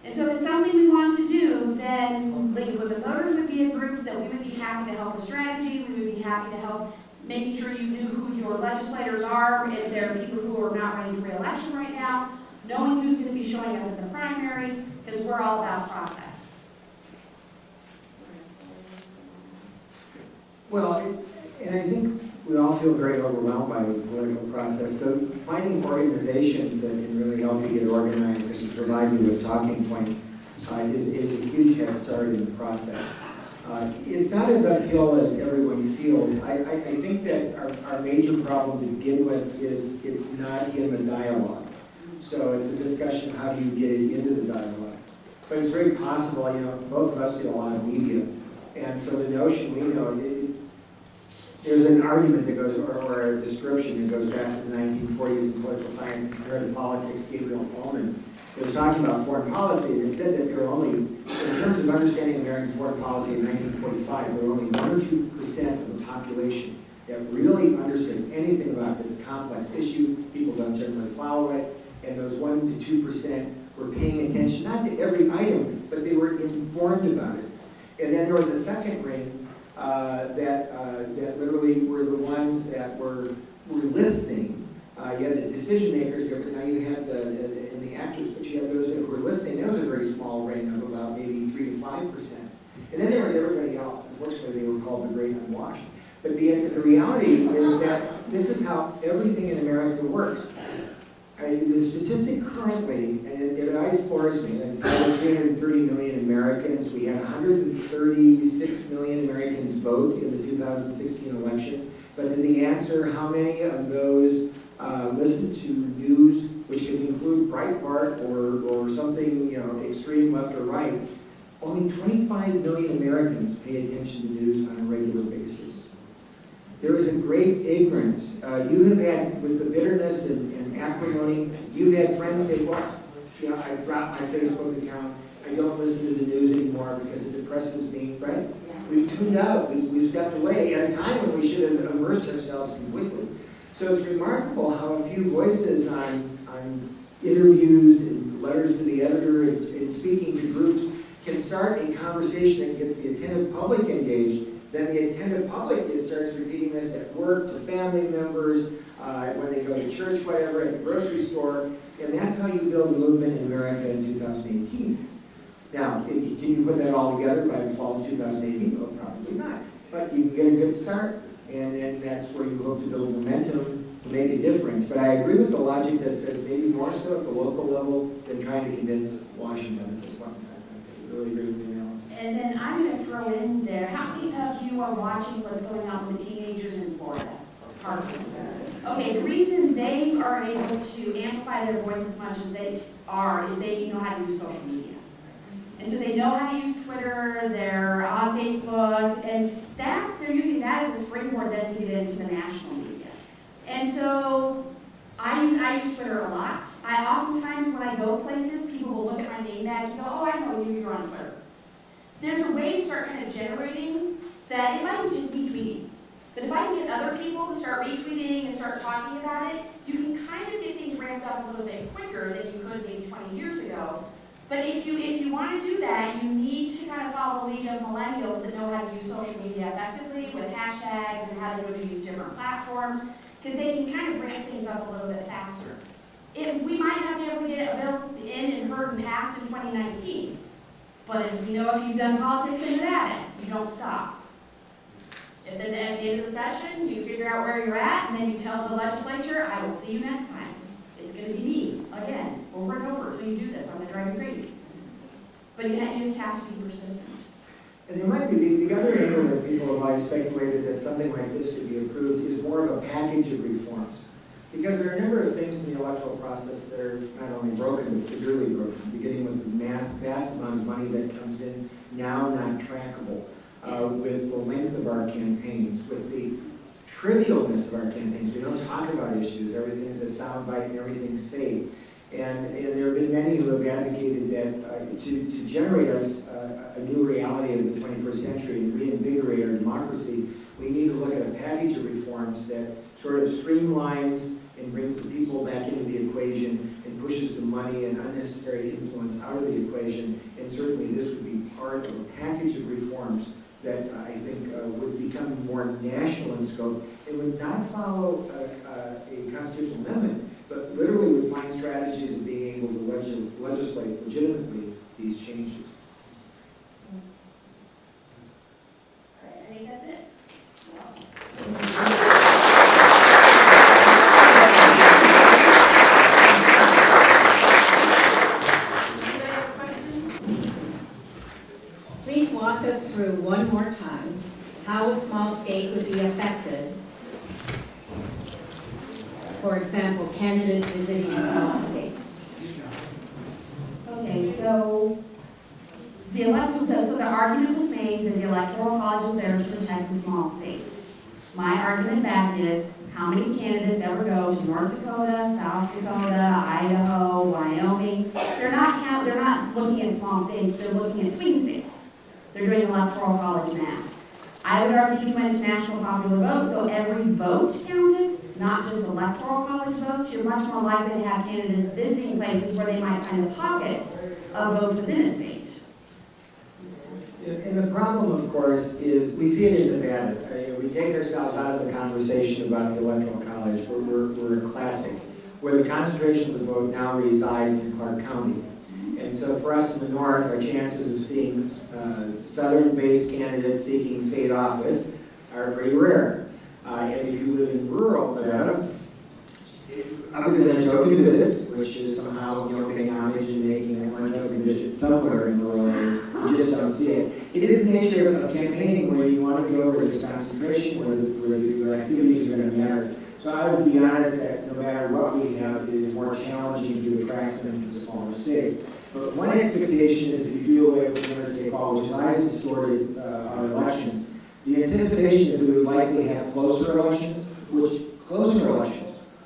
And so if it's something we want to do, then League of Women Voters would be a group that we would be happy to help with strategy. We would be happy to help making sure you knew who your legislators are, if there are people who are not running for re-election right now, knowing who's going to be showing up in the primary, because we're all about process. Well, and I think we all feel very overwhelmed by the political process, so finding organizations that can really help you get organized and provide you with talking points is a huge head start in the process. It's not as uphill as everyone feels. I think that our major problem to begin with is it's not in the dialogue. So it's a discussion, how do you get it into the dialogue? But it's very possible, both of us do a lot of media. And so the notion, there's an argument that goes, or a description that goes back to the 1940s in political science and comparative politics. Gabriel Ullman was talking about foreign policy, and it said that there were only, in terms of understanding American foreign policy in 1945, there were only 1 or 2% of the population that really understood anything about this complex issue. People don't generally follow it, and those 1 to 2% were paying attention, not to every item, but they were informed about it. And then there was a second ring that literally were the ones that were listening. You had the decision makers there, but now you had in the 5%. And then there was everybody else. Unfortunately, they were called the great unwashed. But the reality is that this is how everything in America works. The statistic currently, and it always floors me, it's 330 million Americans. We had 136 million Americans vote in the 2016 election. But then the answer, how many of those listen to news, which can include Breitbart or something, extreme left or right, only 25 million Americans pay attention to news on a regular basis. There is a great ignorance. You have had, with the bitterness and acrimony, you've had friends say, well, I dropped my Facebook account. I don't listen to the news anymore because it depresses me, right? We've tuned out. We've stepped away at a time when we should have immersed ourselves completely. So it's remarkable how a few voices on interviews and letters to the editor and speaking to groups can start a conversation that gets the attentive public engaged. Then the attentive public starts repeating this at work, to family members, when they go to church, whatever, at the grocery store. And that's how you build a movement in America in 2018. Now, can you put that all together by the fall of 2018? Well, probably not. But you can get a good start. And then that's where you hope to build momentum to make a difference. But I agree with the logic that says maybe more so at the local level than trying to convince Washington at this point in time. I really agree with the analysis. And then I'm going to throw in there, how many of you are watching what's going on with the teenagers in Florida? Okay, the reason they are able to amplify their voice as much as they are is they know how to use social media. And so they know how to use Twitter, they're on Facebook, and they're using that as a springboard then to get into the national media. And so I use Twitter a lot. I oftentimes, when I go places, people will look at my name badge and go, oh, I know you're on Twitter. There's a way to start kind of generating that it might be just me tweeting. But if I can get other people to start retweeting and start talking about it, you can kind of get things ramped up a little bit quicker than you could maybe 20 years ago. But if you want to do that, you need to kind of follow the lead of millennials that know how to use social media effectively with hashtags and how they would use different platforms, because they can kind of ramp things up a little bit faster. We might not be able to get a bill in and heard and passed in 2019, but as we know, if you've done politics in Nevada, you don't stop. At the end of the session, you figure out where you're at, and then you tell the legislature, I will see you next time. It's going to be me, again, over and over, until you do this. I'm going to drive you crazy. But you just have to be persistent. And there might be the other angle that people have always speculated that something like this could be approved is more of a package of reforms. Because there are a number of things in the electoral process that are not only broken, but severely broken, beginning with the vast amount of money that comes in, now not trackable, with the length of our campaigns, with the trivialness of our campaigns. We don't talk about issues. Everything is a soundbite and everything's safe. And there have been many who have advocated that to generate us a new reality of the 21st century and reinvigorate our democracy, we need to look at a package of reforms that sort of streamlines and brings the people back into the equation and pushes the money and unnecessary influence out of the equation. And certainly this would be part of a package of reforms that I think would become more national in scope. It would not follow a constitutional amendment, but literally would find strategies of being able to legislate legitimately these changes. All right, I think that's it. Please walk us through one more time how a small state would be affected. For example, candidates visiting small states. Okay, so the argument was made that the Electoral College is there to protect the small states. My argument back is, how many candidates ever go to North Dakota, South Dakota, Idaho, Wyoming? They're not looking at small states, they're looking at swing states. They're doing Electoral College math. I would argue if you went to national popular vote, so every vote counted, not just Electoral College votes, you're much more likely to have candidates visiting places where they might find a pocket of votes within a state. And the problem, of course, is we see it in Nevada. We take ourselves out of the conversation about the Electoral College. We're a classic, where the concentration of the vote now resides in Clark County. And And so for us in the north, our chances of seeing southern-based candidates seeking state office are pretty rare. And if you live in rural Nevada, other than a token visit, which is somehow, paying homage and making one token visit somewhere in rural areas, you just don't see it. It is the nature of campaigning where you want to go where there's concentration, where your activities are going to matter. So I would be honest that no matter what we have, it is more challenging to attract them to the smaller states. But one expectation is if you do away with winner take all, which has distorted our elections, the anticipation is we would likely have closer elections,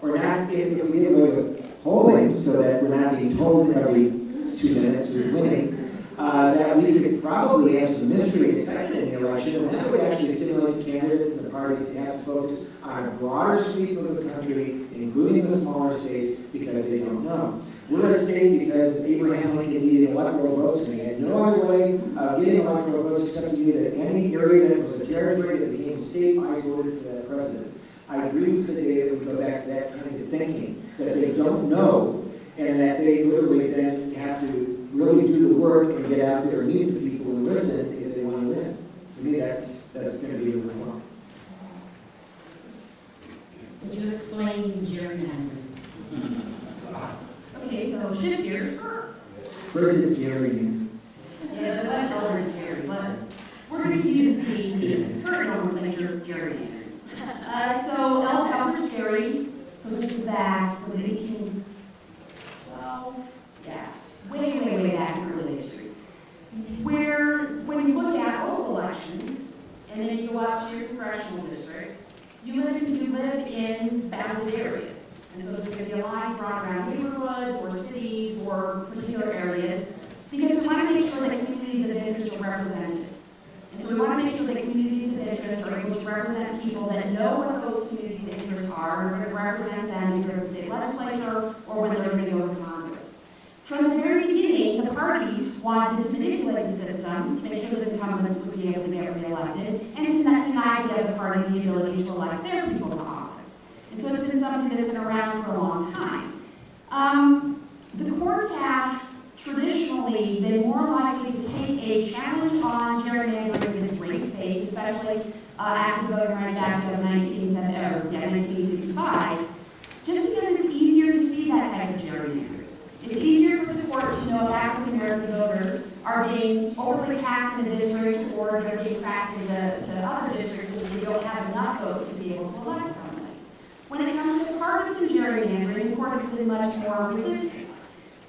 or not, if we did away with polling so that we're not being told every 2 minutes who's winning, that we could probably have some mystery and excitement in the election, and that would actually stimulate candidates and the parties to have to focus on a broader sweep of the country, including the smaller states, because they don't know. We're a state because Abraham Lincoln needed electoral votes, and he had no other way of getting electoral votes except to be that any area that was a territory that became state, I voted for that president. I agree with the day that we go back to that kind of thinking, that they don't know, and that they literally then have to really do the work and get out there and meet the people and listen if they want to win. To me, that's going to be a reform. Would you explain gerrymandering? Okay, so shift gears. First, it's gerrymandering. Yeah, that's older Jerry, but we're going to use the current nomenclature of gerrymandering. So L. Calvert's Jerry, so this is back, was it 1812? Yeah, way back in early history. Where, when you look at local elections, and then you go out to your congressional districts, you live in bounded areas. And so there's going to be a line drawn around neighborhoods or cities or particular areas, because we want to make sure that communities of interest are represented. And so we want to make sure that communities of interest are able to represent people that know what those communities' interests are, and are going to represent them either in the state legislature or when they're going to go to Congress. From the very beginning, the parties wanted to manipulate the system to make sure that incumbents would be able to get reelected, and to not deny the other party the ability to elect their people to office. And so it's been something that's been around for a long time. The courts have traditionally been more likely to take a challenge on gerrymandering that's race-based, especially after the Voting Rights Act of 1965, just because it's easier to see that type of gerrymandering. It's easier for the court to know if African American voters are being overly cracked in a district or they're being cracked into other districts so that they don't have enough votes to be able to elect somebody. When it comes to partisan gerrymandering, the court has been much more resistant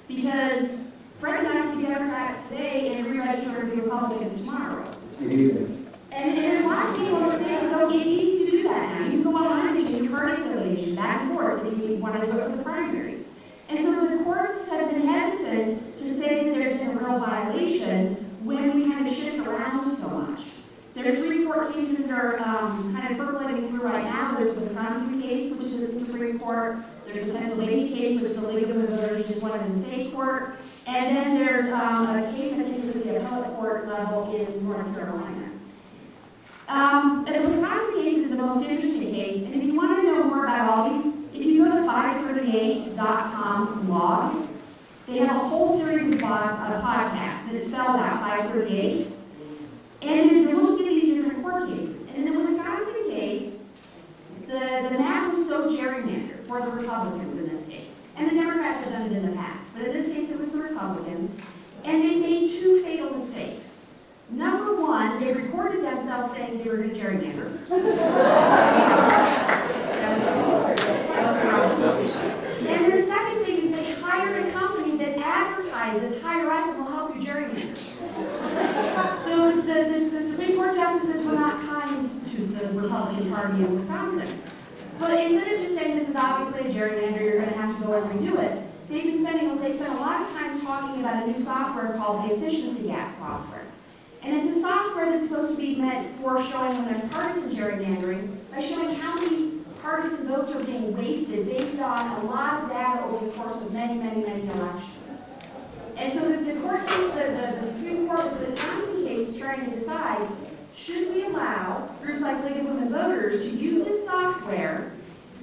because Fred and I could be Democrats today and re-register to be Republicans tomorrow. And there's lots of people that say it's easy to do that now. You can go online and change party affiliation back and forth if you want to do it for the primaries. And so the courts have been hesitant to say that there's been a real violation when we kind of shift around so much. There's 3 court cases that are kind of percolating through right now. There's the Wisconsin case, which is at the Supreme Court. There's the Pennsylvania case, which is the League of Women Voters just won in the state court. And then there's a case, I think, is at the appellate court level in North Carolina. The Wisconsin case is the most interesting case, and if you want to know more about all these, if you go to 538.com blog, they have a whole series of podcasts, and it's spelled out 538. And they're looking at these different court cases. And in the Wisconsin case, the map was so gerrymandered for the Republicans in this case. And the Democrats have done it in the past. But in this case, it was the Republicans. And they made 2 fatal mistakes. Number 1, they recorded themselves saying they were going to gerrymander. And the second thing is they hired a company that advertises, hire us and we'll help you gerrymander. So the Supreme Court justices were not kind to the Republican Party in Wisconsin. But instead of just saying this is obviously a gerrymander, you're going to have to go and redo it, they spent a lot of time talking about a new software called the efficiency gap software. And it's a software that's supposed to be meant for showing when there's partisan gerrymandering, by showing how many partisan votes are being wasted based on a lot of data over the course of many elections. And so the Supreme Court of the Wisconsin case is trying to decide, should we allow groups like League of Women Voters to use this software,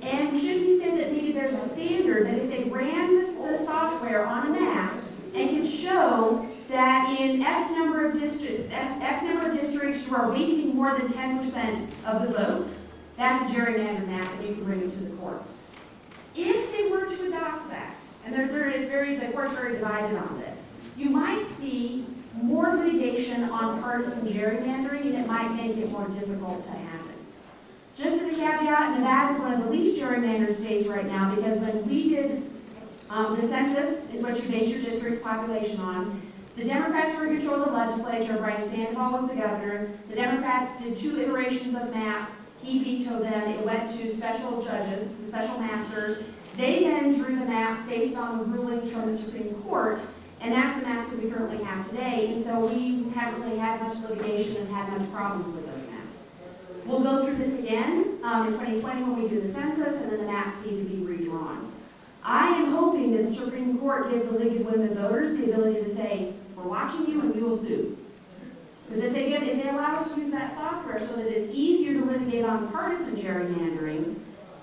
and should we say that maybe there's a standard that if they ran the software on a map and could show show that in X number of districts, X number of districts, you are wasting more than 10% of the votes, that's a gerrymandered map, and you can bring it to the courts. If they were to adopt that, and the court's very divided on this, you might see more litigation on partisan gerrymandering, and it might make it more difficult to happen. Just as a caveat, Nevada is one of the least gerrymandered states right now, because when we did the census, is what you base your district population on, the Democrats were in control of the legislature. Brian Sandoval was the governor. The Democrats did 2 iterations of maps. He vetoed them. It went to special judges, the special masters. They then drew the maps based on the rulings from the Supreme Court, and that's the maps that we currently have today. And so we haven't really had much litigation and had much problems with those maps. We'll go through this again in 2020 when we do the census, and then the maps need to be redrawn. I am hoping that the Supreme Court gives the League of Women Voters the ability to say, we're watching you and we will sue. Because if they allow us to use that software so that it's easier to litigate on partisan gerrymandering,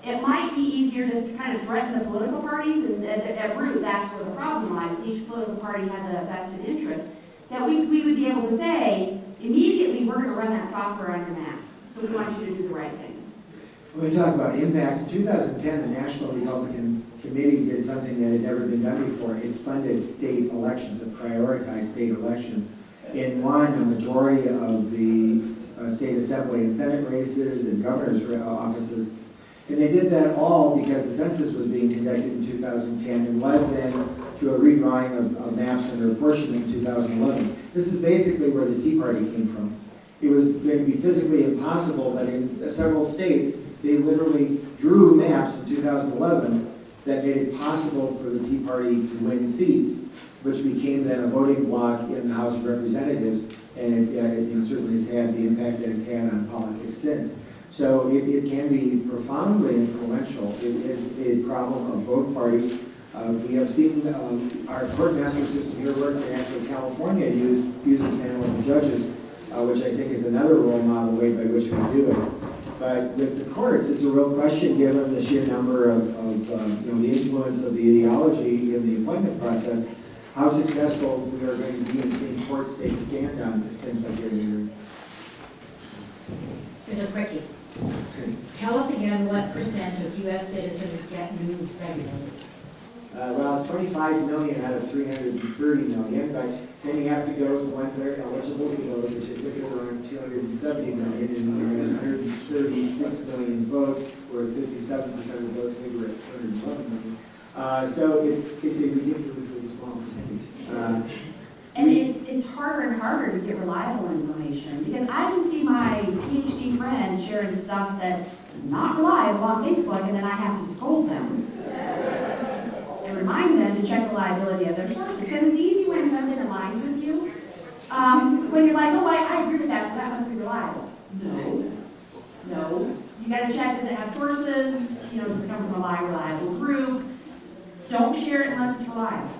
it might be easier to kind of threaten the political parties, and at root, that's where the problem lies. Each political party has a vested interest. That we would be able to say, immediately, we're going to run that software on your maps. So we want you to do the right thing. When we talk about impact, in 2010, the National Republican Committee did something that had never been done before. It funded state elections, it prioritized state elections. It won a majority of the state assembly and senate races and governor's offices. And they did that all because the census was being conducted in 2010 and led then to a redrawing of maps and apportionment in 2011. This is basically where the Tea Party came from. It was going to be physically impossible, but in several states, they literally drew maps in 2011 that made it possible for the Tea Party to win seats, which became then a voting bloc in the House of Representatives, and it certainly has had the impact that it's had on politics since. So it can be profoundly influential. It is a problem of both parties. We have seen our court master system here work, and actually California uses panels of judges, which I think is another role model way by which we do it. But with the courts, it's a real question given the sheer number of the influence of the ideology in the appointment process, how successful we are going to be in seeing courts take a stand on things like gerrymandering. Here's a quickie. Tell us again what % of U.S. citizens get news regularly. Well, it's 25 million out of 330 million, but then you have to go to the ones that are eligible to vote, which I think is around 270 million, and 136 million vote, or 57% of the votes, maybe we're at 211 million. So it's a ridiculously small percentage. And it's harder and harder to get reliable information, because I can see my PhD friends sharing stuff that's not reliable on Facebook, and then I have to scold them and remind them to check the reliability of their sources. Because it's easy when something aligns with you. When you're like, oh, I agree with that, so that must be reliable. No. You got to check, does it have sources? Does it come from a reliable group? Don't share it unless it's reliable.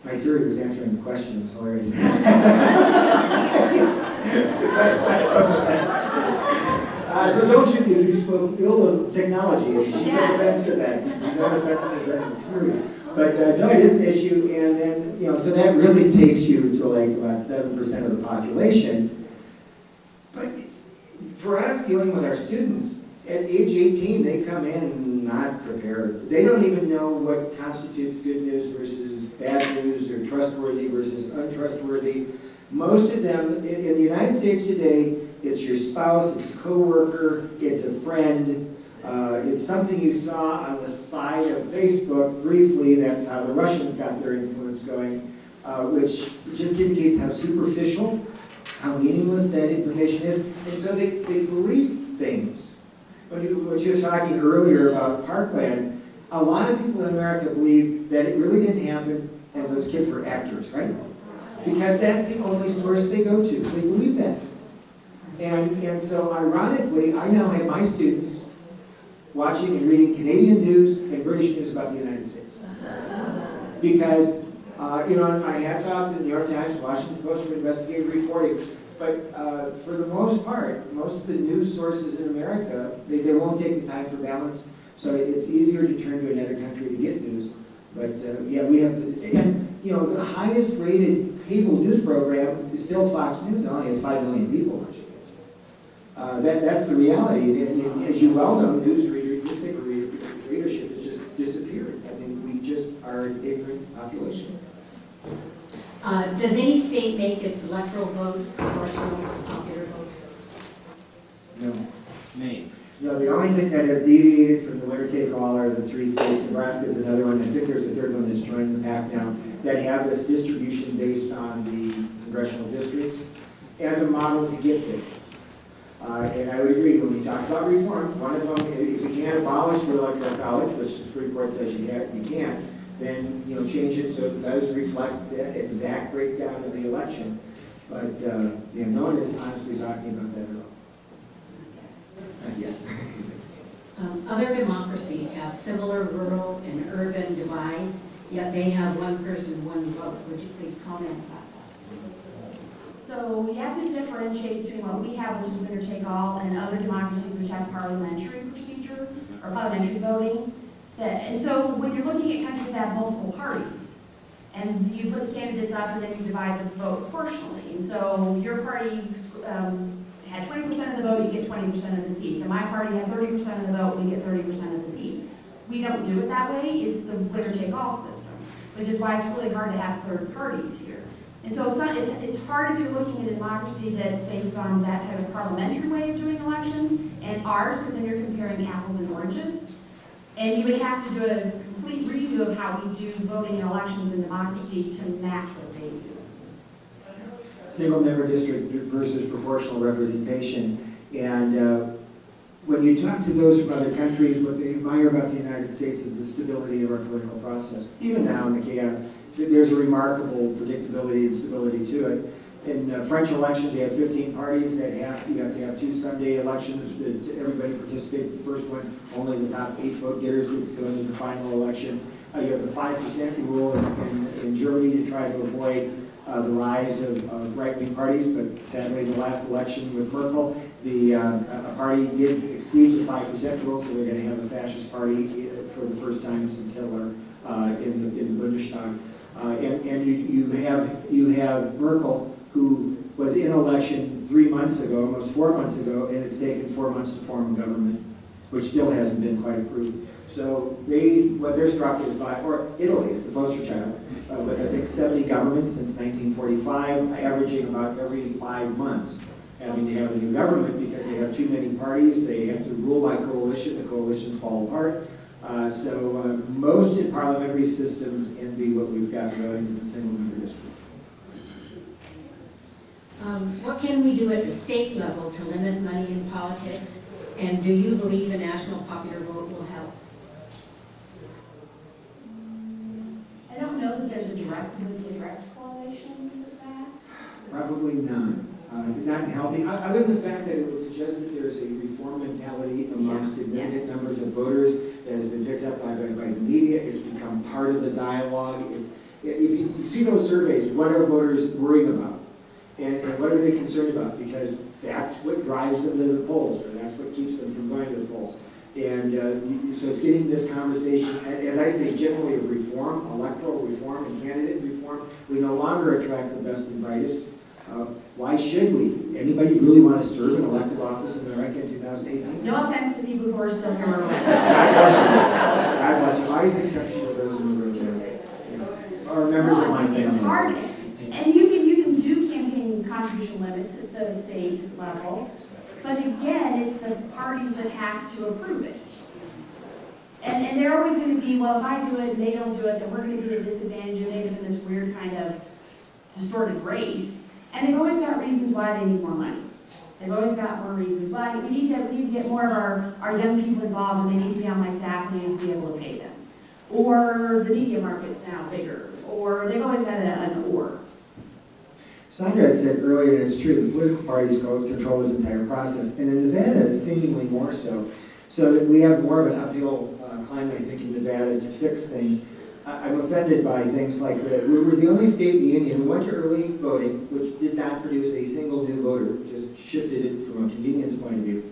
My Siri was answering the question, it was hilarious. So don't you spoke ill of technology. She got offense to that. You got offense to that Siri. But no, it is an issue, and then, so that really takes you to like about 7% of the population. But for us dealing with our students, at age 18, they come in not prepared. They don't even know what constitutes good news versus bad news, or trustworthy versus untrustworthy. Most of them, in the United States today, it's your spouse, it's a coworker, it's a friend, it's something you saw on the side of Facebook briefly. That's how the Russians got their influence going, which just indicates how superficial, how meaningless that information is. And so they believe things. When you were talking earlier about parkland, a lot of people in America believe that it really didn't happen and those kids were actors, right? Because that's the only source they go to. They believe that. And so ironically, I now have my students watching and reading Canadian news and British news about the United States. Because, my hats off to the New York Times, Washington Post for investigative reporting. But for the most part, most of the news sources in America, they won't take the time for balance. So it's easier to turn to another country to get news. But yeah, we have, and you know, the highest rated cable news program is still Fox News. It only has 5 million people watching it. That's the reality. And as you well know, newspaper readership has just disappeared. I mean, we just are an ignorant population. Does any state make its electoral votes proportional to popular vote? No. Maine. No, the only thing that has deviated from the winner-take-all are the 3 states. Nebraska is another one. I think there's a third one that's joined the pack now that have this distribution based on the congressional districts as a model to get there. And I would agree, when we talk about reform, one of them, if you can't abolish the Electoral College, which the Supreme Court says you can't, then, you know, change it so it does reflect the exact breakdown of the election. But, yeah, no one is honestly talking about that at all. Not yet. Other democracies have similar rural and urban divides, yet they have one person, one vote. Would you please comment about that? So we have to differentiate between what we have, which is winner take all, and other democracies which have parliamentary procedure or parliamentary voting. And so when you're looking at countries that have multiple parties, and you put the candidates up and then you divide the vote proportionally. And so your party had 20% of the vote, you get 20% of the seats. And my party had 30% of the vote, we get 30% of the seats. We don't do it that way. It's the winner-take-all system, which is why it's really hard to have third parties here. And so it's hard if you're looking at a democracy that's based on that type of parliamentary way of doing elections, and ours, because then you're comparing apples and oranges. And you would have to do a complete redo of how we do voting in elections in democracy to match what they do. Single member district versus proportional representation. And when you talk to those from other countries, what they admire about the United States is the stability of our political process. Even now in the chaos, there's a remarkable predictability and stability to it. In French elections, you have 15 parties that you have to have 2 Sunday elections. Everybody participates in the first one. Only the top 8 vote getters get to go into the final election. You have the 5% rule in Germany to try to avoid the rise of right-wing parties, but sadly the last election with Merkel, a party did exceed the 5% rule, so they're going to have a fascist party for the first time since Hitler in the Bundestag. And you have Merkel, who was in election 3 months ago, almost 4 months ago, and it's taken 4 months to form a government, which still hasn't been quite approved. So what they're struck is by, or Italy is the poster child, with I think 70 governments since 1945, averaging about every 5 months having to have a new government because they have too many parties, they have to rule by coalition, the coalitions fall apart. So most parliamentary systems envy what we've got going in the single member district. What can we do at the state level to limit money in politics? And do you believe a national popular vote will help? I don't know that there's a direct correlation with that. Probably not. Not helping, other than the fact that it would suggest that there's a reform mentality among significant numbers of voters that has been picked up by the media. It's become part of the dialogue. If you see those surveys, what are voters worrying about? And what are they concerned about? Because that's what drives them to the polls, or that's what keeps them from going to the polls. And so it's getting this conversation, as I say, generally of reform, electoral reform and candidate reform. We no longer attract the best and brightest. Why should we? Anybody really want to serve an elected office in America in 2018? No offense to people who are still here. God bless you. God bless you. Always exception to those in the room. Or members of my family. It's hard. And you can do campaign contribution limits at the state level. But again, it's the parties that have to approve it. And they're always going to be, well, if I do it and they don't do it, then we're going to be at a disadvantage and end up in this weird kind of distorted race. And they've always got reasons why they need more money. They've always got more reasons why. We need to get more of our young people involved, and they need to be on my staff, and they need to be able to pay them. Or the media market's now bigger. Or they've always got an or. Sondra had said earlier, and it's true, the political parties control this entire process, and in Nevada, seemingly more so. So that we have more of an uphill climb, I think, in Nevada to fix things. I'm offended by things like that. We were the only state in the union who went to early voting, which did not produce a single new voter, just shifted it from a convenience point of view.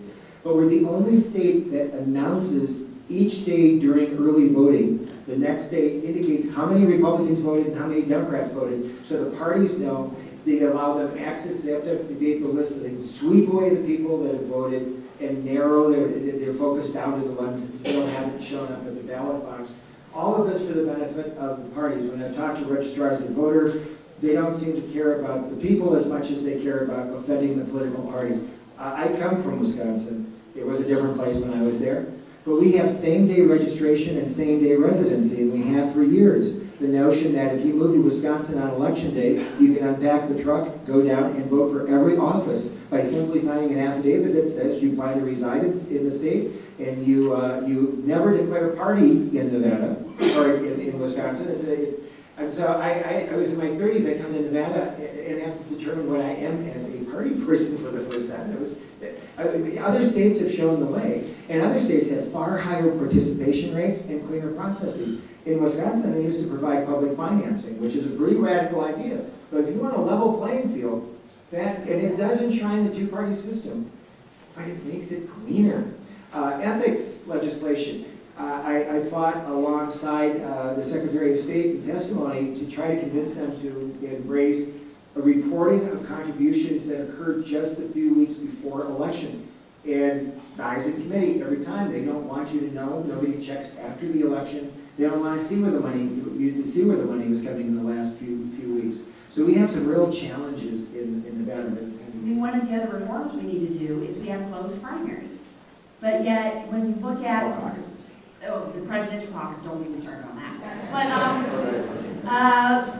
But we're the only state that announces each day during early voting The next day indicates how many Republicans voted and how many Democrats voted, so the parties know. They allow them access, they have to update the list, so they can sweep away the people that have voted and narrow their focus down to the ones that still haven't shown up at the ballot box. All of this for the benefit of the parties. When I've talked to registrars and voters, they don't seem to care about the people as much as they care about offending the political parties. I come from Wisconsin. It was a different place when I was there. But we have same-day registration and same-day residency, and we have for years. The notion that if you move to Wisconsin on election day, you can unpack the truck, go down and vote for every office by simply signing an affidavit that says you plan to reside in the state, and you never declare party in Nevada, or in Wisconsin. And so I was in my 30s, I come to Nevada and have to determine what I am as a party person for the first time. Other states have shown the way, and other states have far higher participation rates and cleaner processes. In Wisconsin, they used to provide public financing, which is a pretty radical idea. But if you want a level playing field, and it does enshrine the two-party system, but it makes it cleaner. Ethics legislation. I fought alongside the Secretary of State in testimony to try to convince them to embrace a reporting of contributions that occurred just a few weeks before election. And guys in committee, every time, they don't want you to know. Nobody checks after the election. They don't want to see where the money, you can see where the money was coming in the last few weeks. So we have some real challenges in Nevada. I mean, one of the other reforms we need to do is we have closed primaries. But yet, when you look at, the presidential caucus, don't get me started on that.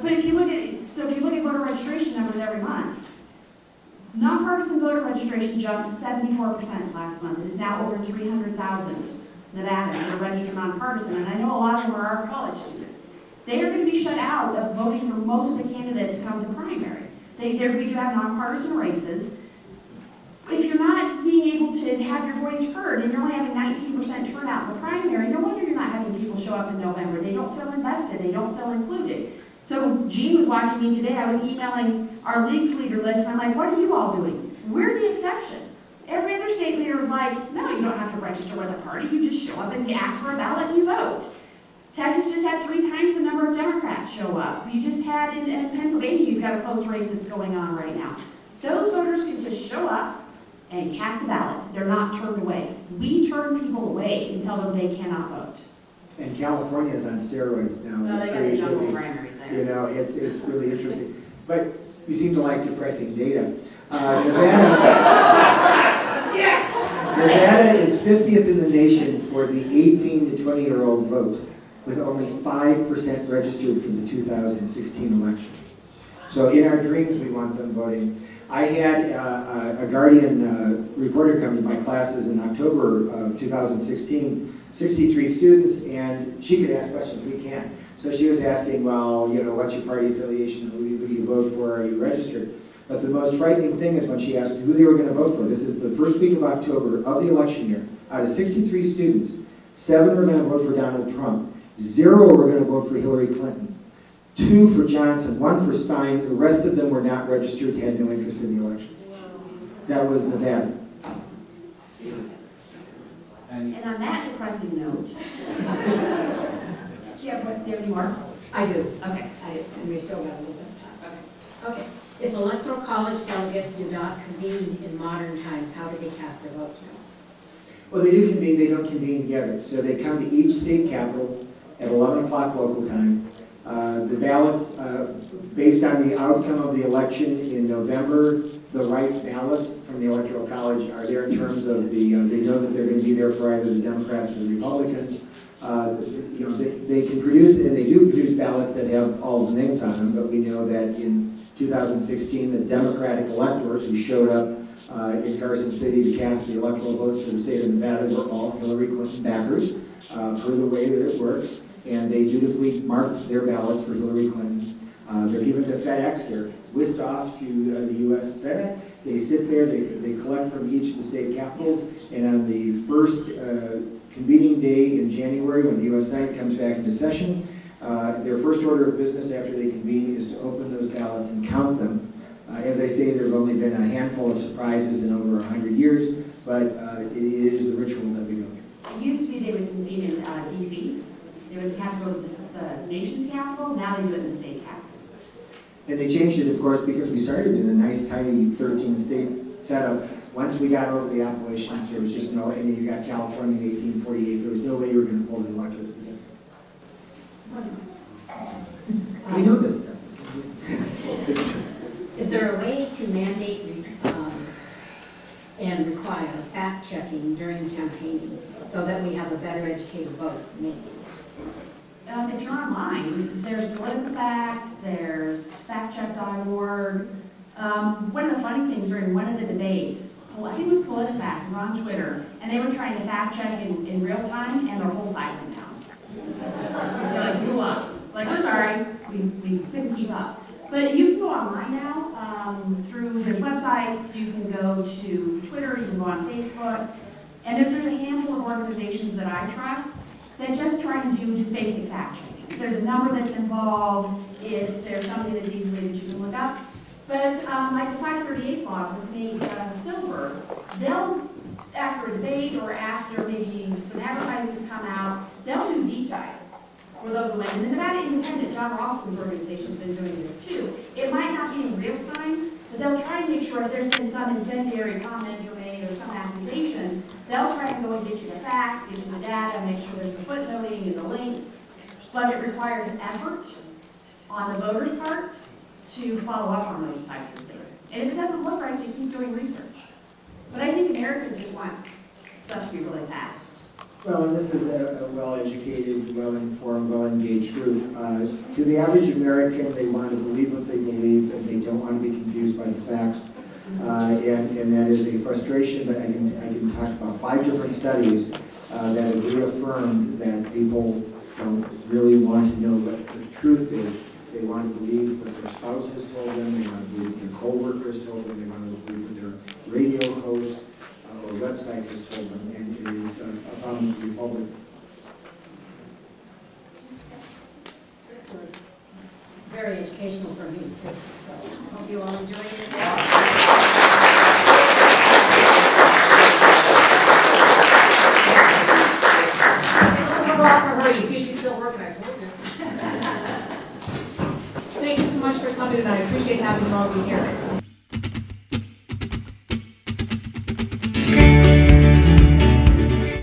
But if you look at voter registration numbers every month, nonpartisan voter registration jumped 74% last month. It is now over 300,000 Nevadans that are registered nonpartisan, and I know a lot of them are our college students. They are going to be shut out of voting for most of the candidates come the primary. We do have nonpartisan races. If you're not being able to have your voice heard and you're only having 19% turnout in the primary, no wonder you're not having people show up in November. They don't feel invested. They don't feel included. So Jean was watching me today. I was emailing our league's leader list, and I'm like, what are you all doing? We're the exception. Every other state leader was like, no, you don't have to register with a party. You just show up and you ask for a ballot and you vote. Texas just had 3 times the number of Democrats show up. You just had in Pennsylvania, you've got a close race that's going on right now. Those voters can just show up and cast a ballot. They're not turned away. We turn people away and tell them they cannot vote. And California is on steroids now. No, they got the jungle primaries there. You know, it's really interesting. But you seem to like depressing data. Nevada is 50th in the nation for the 18 to 20-year-old vote, with only 5% registered for the 2016 election. So in our dreams, we want them voting. I had a Guardian reporter come to my classes in October of 2016, 63 students, and she could ask questions, we can't. So she was asking, well, you know, what's your party affiliation, who do you vote for, are you registered? But the most frightening thing is when she asked who they were going to vote for. This is the first week of October of the election year. Out of 63 students, 7 were going to vote for Donald Trump, 0 were going to vote for Hillary Clinton, 2 for Johnson, 1 for Stein. The rest of them were not registered, had no interest in the election. That was Nevada. And on that depressing note, do you have any more? I do. Okay. And we still got a little bit of time. Okay. If Electoral College delegates do not convene in modern times, how do they cast their votes now? Well, they do convene, they don't convene together. So they come to each state capital at 11 o'clock local time. The ballots, based on the outcome of the election in November, the right ballots from the Electoral College are there in terms of the, they know that they're going to be there for either the Democrats or the Republicans. You know, they can produce, and they do produce ballots that have all the names on them, but we know that in 2016, the Democratic electors who showed up in Carson City to cast the electoral votes for the state of Nevada were all Hillary Clinton backers, per the way that it works, and they dutifully marked their ballots for Hillary Clinton. They're given to FedEx, they're whisked off to the U.S. Senate. They sit there, they collect from each of the state capitals, and on the first convening day in January, when the U.S. Senate comes back into session, their first order of business after they convene is to open those ballots and count them. As I say, there have only been a handful of surprises in over 100 years, but it is the ritual that we go through. It used to be they would convene in D.C., They would have to go to the nation's capital, now they do it in the state capital. And they changed it, of course, because we started in a nice tiny 13-state setup. Once we got over the Appalachians, there was just no, and then you got California in 1848, there was no way you were going to pull the electors together. We know this stuff. Is there a way to mandate and require fact-checking during campaigning so that we have a better educated vote, maybe? If you're online, there's PolitiFact, there's factcheck.org. One of the funny things during one of the debates, I think it was PolitiFact, was on Twitter, and they were trying to fact check in real time, and their whole site went down. They're like, "Go up." Like, we're sorry, we couldn't keep up. But you can go online now, there's websites, you can go to Twitter, you can go on Facebook, and there's a handful of organizations that I trust that just try and do just basic fact checking. If there's a number that's involved, if there's something that's easily that you can look up. But like the 538 blog with Nate Silver, they'll, after a debate or after maybe some advertisements come out, they'll do deep dives where they'll go in. And the Nevada Independent, John Ralston's organization's been doing this too. It might not be in real time, but they'll try and make sure if there's been some incendiary comment or made or some accusation, they'll try and go and get you the facts, get you the data, make sure there's the footnoting and the links. But it requires effort on the voter's part to follow up on those types of things. And if it doesn't look right, you keep doing research. But I think Americans just want stuff to be really fast. Well, and this is a well-educated, well-informed, well-engaged group. To the average American, they want to believe what they believe, and they don't want to be confused by the facts. And that is a frustration, but I can talk about 5 different studies that have reaffirmed that people don't really want to know what the truth is. They want to believe what their spouse has told them, they want to believe what their co-workers told them, they want to believe what their radio host or website has told them, and it is about the republic. This was very educational for me, too, so hope you all enjoyed it. For her, you see she's still working, I told you. Thank you so much for coming tonight. I appreciate having you all be here.